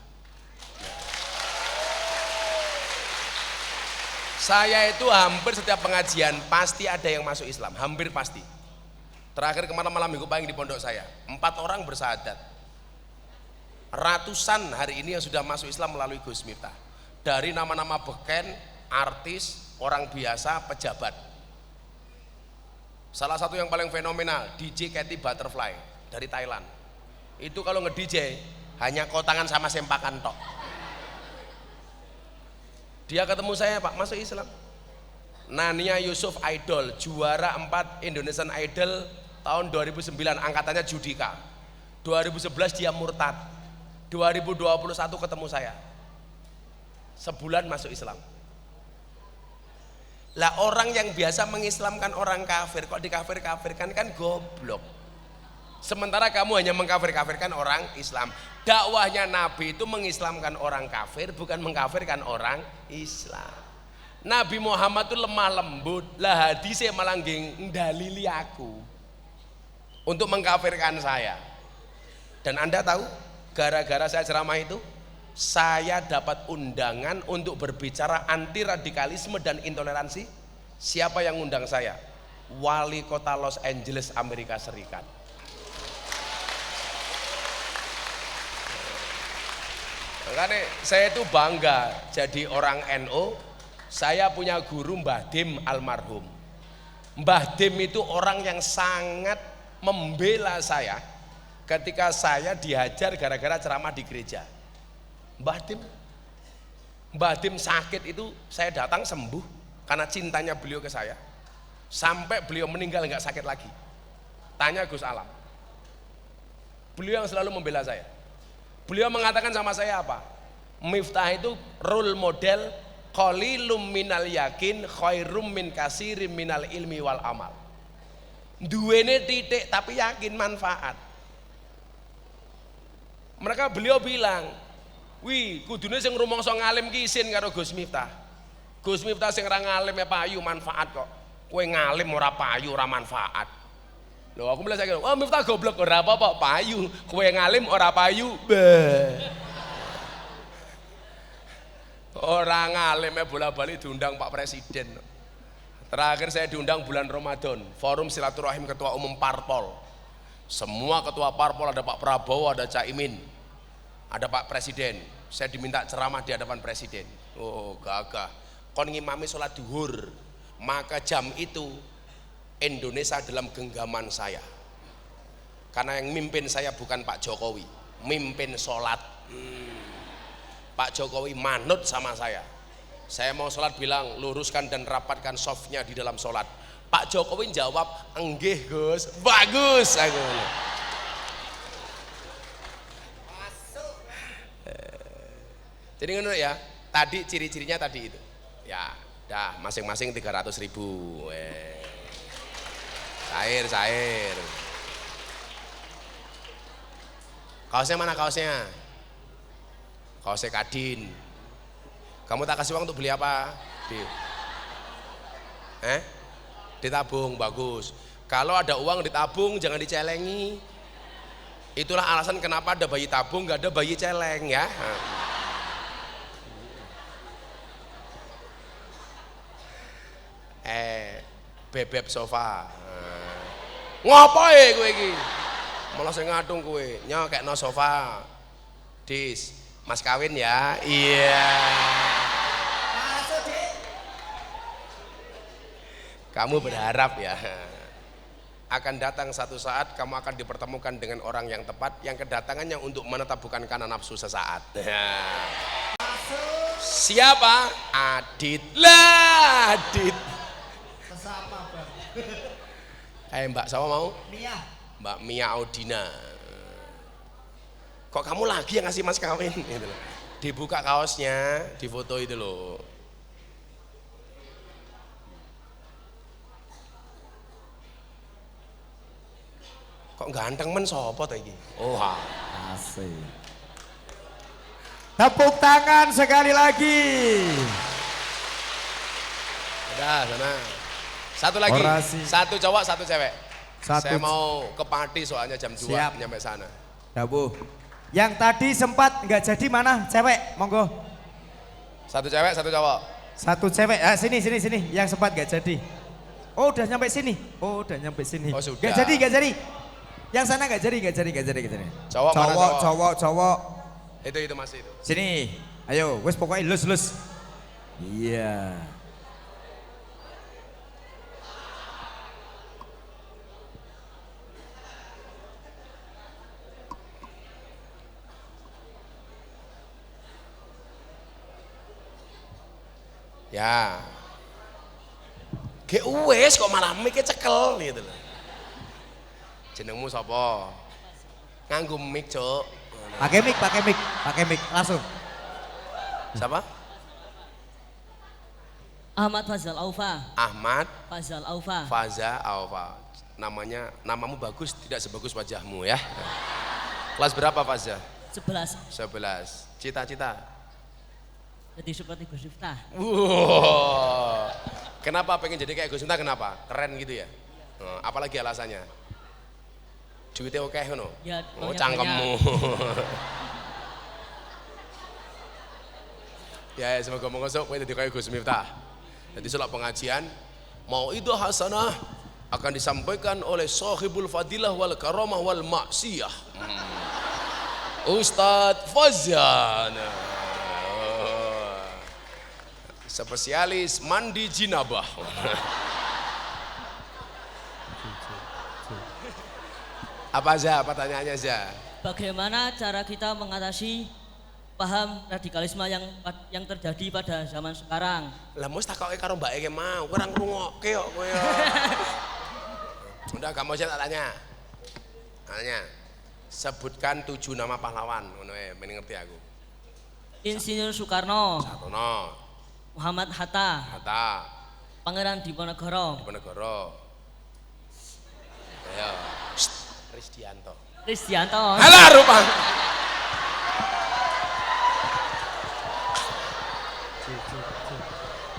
Saya itu hampir setiap pengajian pasti ada yang masuk Islam, hampir pasti. Terakhir kemarin malam minggu pagi di pondok saya, 4 orang bersahadat. Ratusan hari ini yang sudah masuk Islam melalui Gus Miftah. Dari nama-nama beken, artis, orang biasa, pejabat. Salah satu yang paling fenomenal, DJ Katy Butterfly dari Thailand. Itu kalau nge-DJ hanya kotangan sama sempakan tok. Dia ketemu saya, Pak, masuk Islam. Nania Yusuf Idol, juara 4 Indonesian Idol tahun 2009, angkatannya Judika. 2011 dia murtad. 2021 ketemu saya. Sebulan masuk Islam. Lah orang yang biasa mengislamkan orang kafir kok dikafir-kafirkan, kan goblok. Sementara kamu hanya mengkafir-kafirkan orang Islam. Dakwahnya Nabi itu mengislamkan orang kafir, bukan mengkafirkan orang Islam. Nabi Muhammad itu lemah lembut, lah hadisnya malah ndalili aku untuk mengkafirkan saya. Dan Anda tahu, gara-gara saya ceramah itu, saya dapat undangan untuk berbicara anti radikalisme dan intoleransi. Siapa yang undang saya? Wali kota Los Angeles, Amerika Serikat. Makanya saya itu bangga jadi orang NU. Saya punya guru Mbah Dim almarhum. Mbah Dim itu orang yang sangat membela saya ketika saya dihajar gara-gara ceramah di gereja. Mbah Dim sakit itu saya datang sembuh karena cintanya beliau ke saya. Sampai beliau meninggal nggak sakit lagi. Tanya Gus Alam. Beliau yang selalu membela saya. Beliau mengatakan sama saya apa? Miftah itu role model qalilum minal yakin khairum min kasirim minal ilmi wal amal. Duwene titik tapi yakin manfaat. Beliau bilang, wih, kudune sing rumangsa ngalim ki isin karo Gus Miftah. Gus Miftah sing ora ngalim ya payu manfaat kok. Kowe ngalim ora payu ora manfaat. Loh aku bilang saya, oh Miftah goblok ora apa-apa payu. Kowe ngalim ora payu. Orang ngalim ya bola-bali diundang Pak Presiden. Terakhir saya diundang bulan Ramadan, forum silaturahim ketua umum parpol. Semua ketua parpol, ada Pak Prabowo, ada Caimin, ada Pak Presiden. Saya diminta ceramah di hadapan Presiden. Oh gagah, kon ngimami sholat duhur. Maka jam itu Indonesia dalam genggaman saya. Karena yang mimpin saya bukan Pak Jokowi, mimpin sholat. Pak Jokowi manut sama saya. Saya mau sholat bilang luruskan dan rapatkan softnya di dalam sholat. Pak Jokowi jawab, enggih Gus, bagus. Jadi ngono ya, tadi ciri-cirinya tadi itu. Ya, dah masing-masing 300.000. Cair. Kaosnya mana kaosnya? Kaosnya Kadin. Kamu tak kasih uang untuk beli apa? Ditabung, bagus. Kalau ada uang ditabung jangan dicelengi. Itulah alasan kenapa ada bayi tabung gak ada bayi celeng ya. Bebek sofa. Ngapain kowe iki? Malah sing ngadung kowe, nyokekno sofa. Dis, Mas kawin ya? Iya. Masuk, Dik. Kamu berharap ya. Akan datang satu saat kamu akan dipertemukan dengan orang yang tepat yang kedatangannya untuk menetap bukan karena nafsu sesaat. Siapa? Adit lah, Adit. Sesama Bang. Kayak Mbak siapa mau? Mia. Mbak Mia Audina. Kok kamu lagi yang ngasih mas kawin? Gitu loh. Dibuka kaosnya, difoto itu loh. Kok ganteng men sopo ta iki? Oh, Asik. Tepuk tangan sekali lagi. udah sana. Satu lagi, Orasi. satu cowok, satu cewek. Satu. Saya mau ke party soalnya jam 2 Siap. nyampe sana. Dabu. Yang tadi sempat nggak jadi mana? Cewek, monggo. Satu cewek, satu cowok. Satu cewek, sini. Yang sempat nggak jadi. Oh, udah nyampe sini. Oh, udah nyampe sini. Oh, sudah. Nggak jadi. Yang sana nggak jadi. Cowok mana Cowok. Itu masih itu. Sini. Ayo, wes pokoknya lus. Iya. Ya. Ge wes kok malah mic cekel gitu loh. Jenengmu sapa? Nganggo mic, Cuk. Pakai mic, langsung. Siapa? Ahmad Fazal Aufa. Ahmad Fazal Aufa. Faza Alfa. Namamu bagus, tidak sebagus wajahmu ya. Kelas berapa Faza? 11. 11. Cita-cita? Jadi seperti Gus Miftah. Wow. Kenapa pengen jadi kayak Gus Miftah? Kenapa? Keren gitu ya? Apalagi alasannya? Duitnya oke ngono? Ya, Oh, banyak. cangkemmu. Ya, semoga mengosok kowe dadi kayak Gus Miftah. Jadi selak pengajian mau itu hasanah akan disampaikan oleh sahibul fadilah wal karamah wal maksiyah. Ustadz Fazan. Spesialis mandi jinabah. Apa aja pertanyaannya aja? Bagaimana cara kita mengatasi paham radikalisme yang terjadi pada zaman sekarang? Lah mesti takoke karo mbake ki mau, kowe ora ngrungokke kok kowe. Udah gak mau saya tanya. Tanya. Sebutkan 7 nama pahlawan, ngono ae, men ngerti aku. Insinyur Soekarno, Satono, Muhammad Hatta, Hatta, Pangeran Diponegoro, Diponegoro. Ayo. Risdianto. Krisdianto. Alah rupang.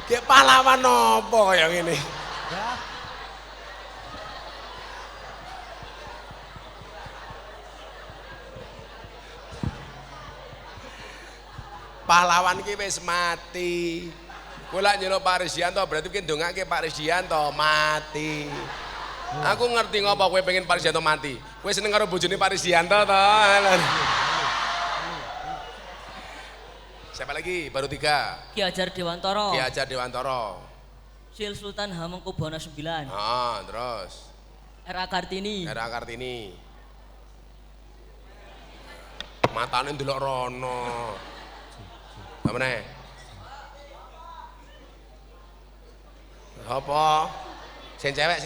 Kayak pahlawan nopo yang ini? Pahlawan ki wis mati. Kowe lak nyeluk Pak Risdianto berarti ki ndongake Pak Risdianto mati. Aku ngerti ngopo kowe pengen Pak Risdianto mati. Kowe seneng karo bojone Pak Risdianto to. Siapa lagi? Baru 3. Ki Hajar Dewantoro, Ki Hajar Dewantoro. Syil Sultan Hamengkubuwono IX, Terus R.A. Kartini, R.A. Kartini. Matane ndelok rono. Apa meneh? Apa? Sing cewek.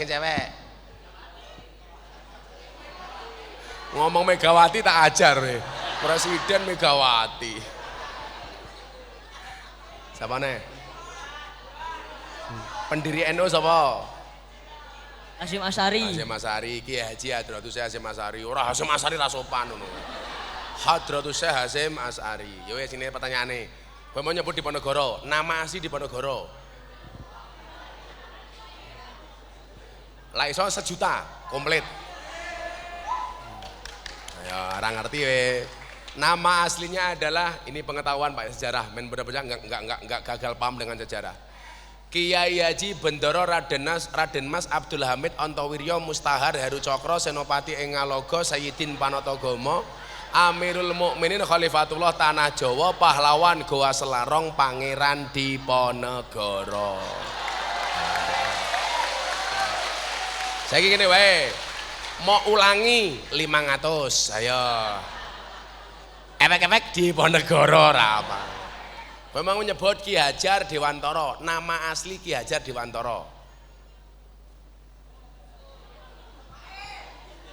Ngomong Megawati tak ajar nih. Presiden Megawati. Siapa nih? Pendiri NU siapa? Hasyim Asy'ari, Hasyim Asy'ari, Kiai Haji Hadratus Syekh Hasyim Asy'ari. Ora Hasyim Asy'ari ra sopan ngono. Hadratus Syekh Hasyim Asy'ari. Yo wis sini pertanyaane. Kowe mau nyebut Diponegoro, nama asli Diponegoro. Lah iso 1 juta komplit. Ayo, orang ngerti we. Nama aslinya adalah ini pengetahuan Pak sejarah, men bener-bener enggak gagal paham dengan sejarah. Kiai Haji Bendoro Raden Mas Abdul Hamid Antowiryo Mustahar Heru Cokro Senopati ing Ngaloga Sayyidin Panatagomo Amirul Mukminin Khalifatullah Tanah Jawa Pahlawan Goa Selarong Pangeran Diponegoro. Saiki ngene wae. Mau ulangi 500. Ayo. Efek-efek di Ponegoro ora apa. Memang menyebut Ki Hajar Dewantara, nama asli Ki Hajar Dewantara.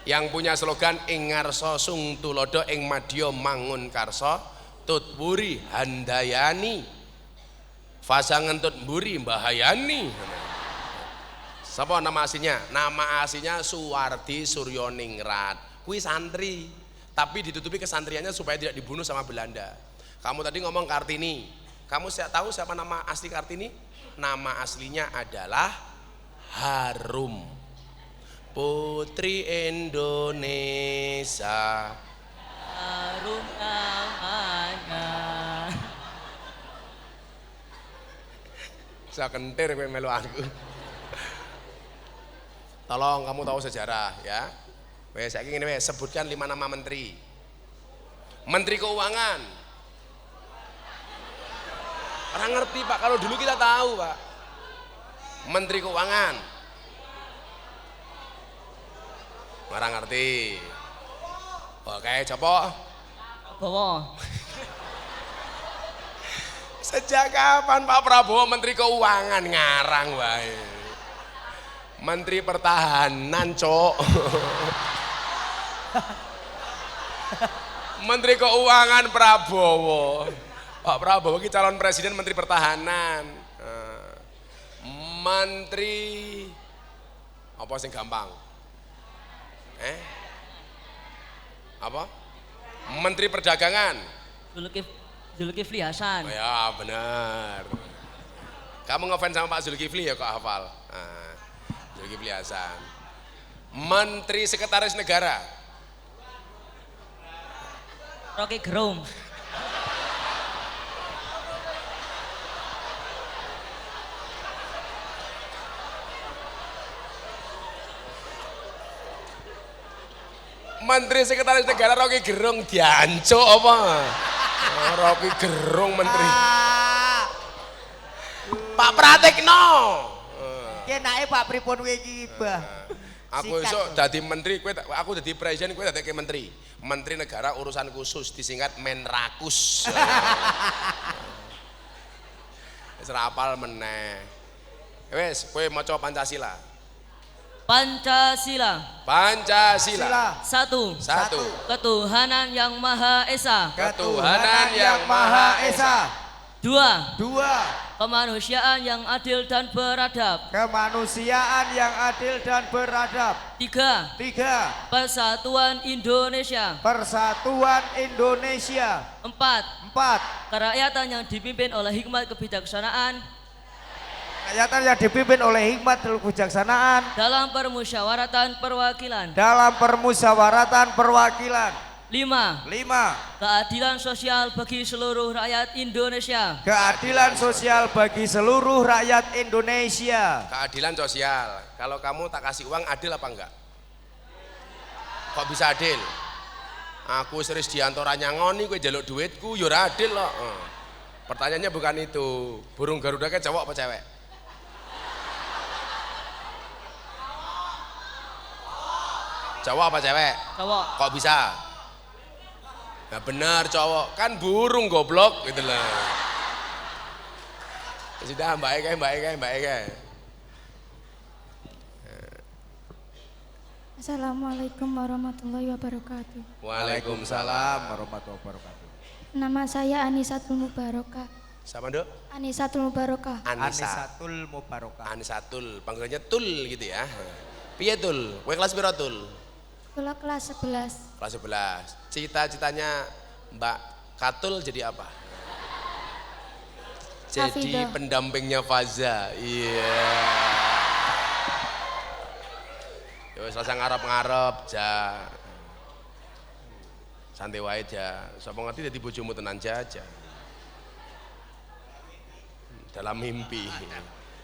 Yang punya slogan ing ngarsa sung tulodo ing madya mangun karsa tut wuri handayani fasangen tut mburi mbahayani. Siapa nama aslinya? Nama aslinya Suwardi Suryaningrat. Kui santri, tapi ditutupi kesantriannya supaya tidak dibunuh sama Belanda. Kamu tadi ngomong Kartini. Kamu tahu siapa nama asli Kartini? Nama aslinya adalah Harum. Putri Indonesia. Harum namanya. Saya kentir kowe melu aku. Tolong kamu tahu sejarah ya. Wes saiki ngene wes, sebutkan 5 nama menteri. Menteri Keuangan. Orang ngerti Pak, kalau dulu kita tahu Pak. Menteri Keuangan. Orang ngerti. Oke, coba. Bawa. Sejak kapan Pak Prabowo Menteri Keuangan ngarang wae. Menteri Pertahanan, Cok. Menteri Keuangan Prabowo. Pak Prabowo ki calon presiden Menteri Pertahanan. Menteri apa sing gampang? Apa? Menteri Perdagangan. Zulkifli Hasan. Oh ya benar. Kamu ngefans sama Pak Zulkifli ya kok hafal? Zulkifli Hasan. Menteri Sekretaris Negara. Rocky Gerung. Menteri Sekretaris Negara Rocky Gerung diancuk apa? Rocky Gerung menteri. Pak Pratikno. Ki enake Pak pripun kowe iki, Bah? Aku esuk dadi menteri, aku dadi presiden, kowe dadekke menteri. Menteri Negara Urusan Khusus disingkat Menrakus. Wis rapal meneh. Wis, kowe maca Pancasila. Pancasila. Pancasila. Satu. Ketuhanan yang Maha Esa. Ketuhanan yang Maha Esa. Dua. Kemanusiaan yang adil dan beradab. Kemanusiaan yang adil dan beradab. Tiga. Persatuan Indonesia. Persatuan Indonesia. Empat. Kerakyatan yang dipimpin oleh hikmat kebijaksanaan. Kerakyatan yang dipimpin oleh hikmat dan kebijaksanaan. Dalam permusyawaratan perwakilan. Lima. Keadilan sosial bagi seluruh rakyat Indonesia. Keadilan sosial bagi seluruh rakyat Indonesia. Keadilan sosial. Kalau kamu tak kasih uang adil apa enggak? Kok bisa adil? Aku Sris Dianto nyangoni kowe njaluk duitku ya ora adil loh. Pertanyaannya bukan itu. Burung Garuda ke cowok apa cewek? Cowok apa cewek? Cowok. Kok bisa? Nah benar cowok, kan burung goblok gitu lah. Sudah mbak Eka. Assalamualaikum warahmatullahi wabarakatuh. Waalaikumsalam warahmatullahi wabarakatuh. Nama saya Anisatul Mubarokah. Siapa Dok? Anisatul Mubarokah. Anisatul Mubarokah. Anisatul, panggilannya Tul gitu ya. Piye Tul? Kowe kelas piro Tul? Sekolah kelas 11. Kelas 11. Cita-citanya Mbak Katul jadi apa? Jadi Hafidah. pendampingnya Faza. Iya. Ya wis rasa ngarep-ngarep ja. Santai wae ja. Sapa ngerti dadi bojomu tenan aja. Dalam mimpi.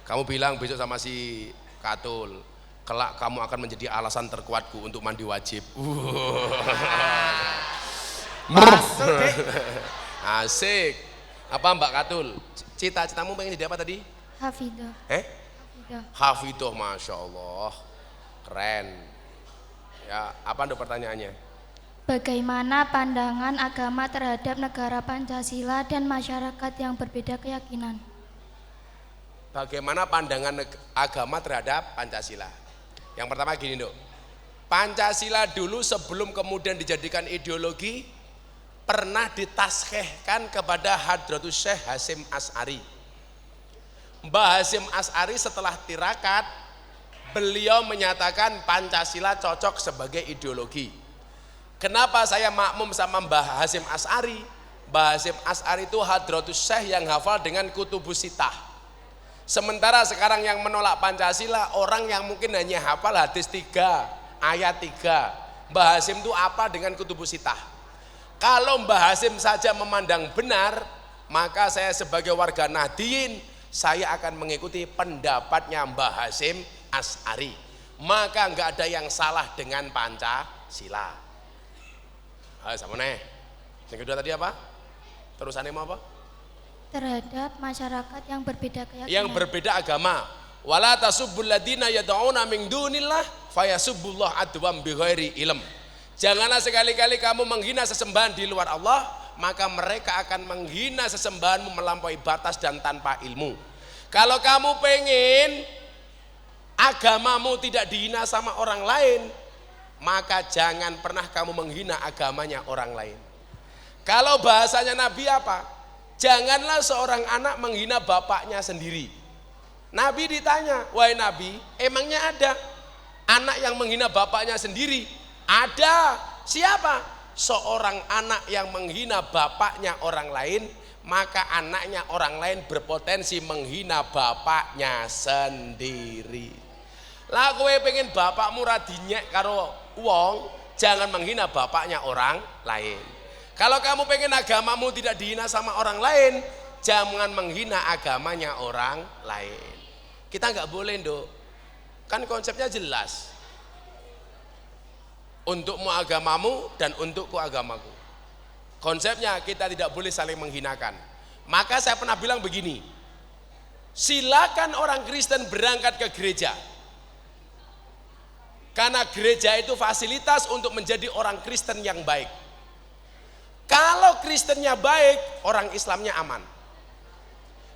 Kamu bilang besok sama si Katul, kelak kamu akan menjadi alasan terkuatku untuk mandi wajib. Asik. Apa Mbak Katul? Cita-citamu pengen jadi apa tadi? Hafidah. Hafidah, Masya Allah. Keren. Ya, apa untuk pertanyaannya? Bagaimana pandangan agama terhadap negara Pancasila dan masyarakat yang berbeda keyakinan? Bagaimana pandangan agama terhadap Pancasila? Yang pertama gini, Dok. Pancasila dulu sebelum kemudian dijadikan ideologi pernah ditaskehkan kepada Hadratus Syekh Hasyim Asy'ari. Mbah Hasyim Asy'ari setelah tirakat, beliau menyatakan Pancasila cocok sebagai ideologi. Kenapa saya makmum sama Mbah Hasyim Asy'ari? Mbah Hasyim Asy'ari itu Hadratus Syekh yang hafal dengan Kutubus Sittah. Sementara sekarang yang menolak Pancasila orang yang mungkin hanya hafal hadis 3, ayat 3. Mbah Hasyim itu apa dengan Kutubus Sittah? Kalau Mbah Hasyim saja memandang benar, maka saya sebagai warga Nahdliyin, saya akan mengikuti pendapatnya Mbah Hasyim Asy'ari. Maka enggak ada yang salah dengan Pancasila. Sama nih. Yang kedua tadi apa? Terusannya mau apa? Terhadap masyarakat yang berbeda keyakinan. Yang berbeda agama. Wala tasubbul ladina yad'una min dunillah fayasubbullah adwam bighairi ilm. Janganlah sekali-kali kamu menghina sesembahan di luar Allah, maka mereka akan menghina sesembahanmu melampaui batas dan tanpa ilmu. Kalau kamu pengen agamamu tidak dihina sama orang lain, maka jangan pernah kamu menghina agamanya orang lain. Kalau bahasanya Nabi apa? Janganlah seorang anak menghina bapaknya sendiri. Nabi ditanya, wahai Nabi, emangnya ada anak yang menghina bapaknya sendiri? Ada. Siapa? Seorang anak yang menghina bapaknya orang lain, maka anaknya orang lain berpotensi menghina bapaknya sendiri. Lah kowe pengen bapakmu ra dinyek karo wong, jangan menghina bapaknya orang lain. Kalau kamu pengen agamamu tidak dihina sama orang lain, jangan menghina agamanya orang lain. Kita nggak boleh, Dok. Kan konsepnya jelas. Untukmu agamamu dan untukku agamaku. Konsepnya kita tidak boleh saling menghinakan. Maka saya pernah bilang begini, silakan orang Kristen berangkat ke gereja. Karena gereja itu fasilitas untuk menjadi orang Kristen yang baik. Kalau Kristennya baik, orang Islamnya aman.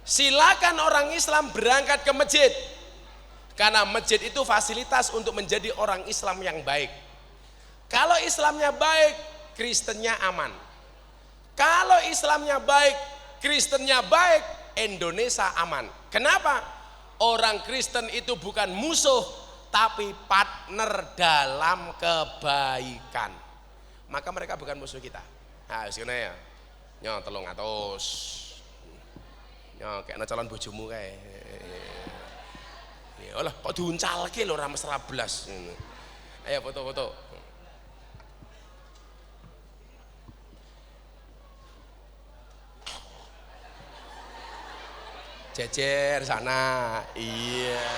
Silakan orang Islam berangkat ke masjid. Karena masjid itu fasilitas untuk menjadi orang Islam yang baik. Kalau Islamnya baik, Kristennya aman. Kalau Islamnya baik, Kristennya baik, Indonesia aman. Kenapa? Orang Kristen itu bukan musuh, tapi partner dalam kebaikan. Maka mereka bukan musuh kita. Nah, wis ngene ya. Nyo 300. Nyo kekno calon bojomu kae. Ya Allah, kok diuncalke lho ora mesra blas. Ayo foto-foto. Jejer sana. Iya.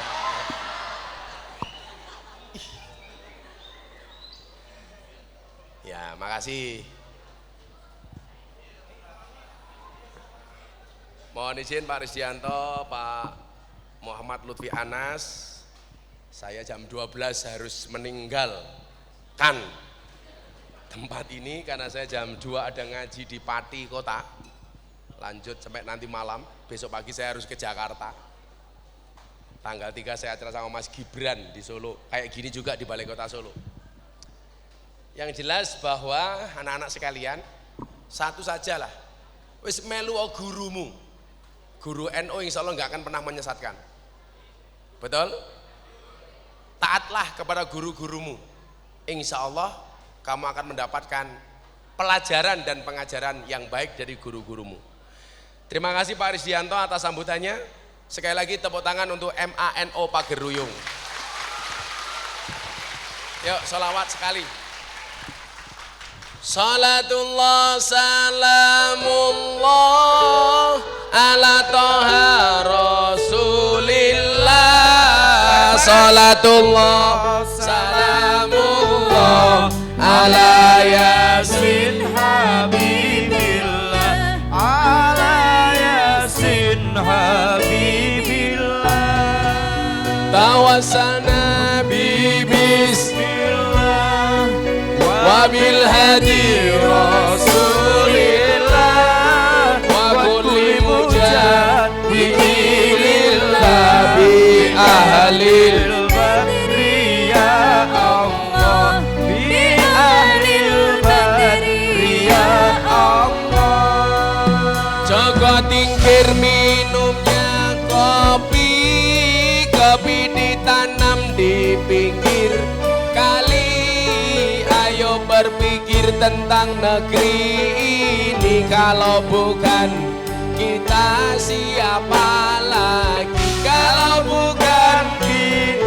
Ya, makasih. Mohon izin Pak Risdianto, Pak Muhammad Lutfi Anas, saya jam 12 harus meninggalkan tempat ini karena saya jam 2 ada ngaji di Pati Kota. Lanjut sampai nanti malam, besok pagi saya harus ke Jakarta. Tanggal 3 saya acara sama Mas Gibran di Solo, kayak gini juga di Balai Kota Solo. Yang jelas bahwa anak-anak sekalian, satu sajalah, wis melu gurumu. Guru NU insya Allah nggak akan pernah menyesatkan. Betul? Taatlah kepada guru-gurumu. Insya Allah kamu akan mendapatkan pelajaran dan pengajaran yang baik dari guru-gurumu. Terima kasih Pak Risdianto atas sambutannya. Sekali lagi tepuk tangan untuk MANO Pageruyung. Yuk sholawat sekali. Salatullah salamullah ala toha rasulillah. Salatullah salamullah ala yasin habibillah. Ala yasin habibillah. Tawassalna bismillah wabil hadi rasulillah wa kulli mujahidillah bi ahlil badri ya Allah bi ahlil badri ya Allah. Joko tingkir minumnya kopi, kopi ditanam di pinggir kali. Ayo berpikir tentang negeri ini, kalau bukan kita siapa lagi? Kalau bukan kita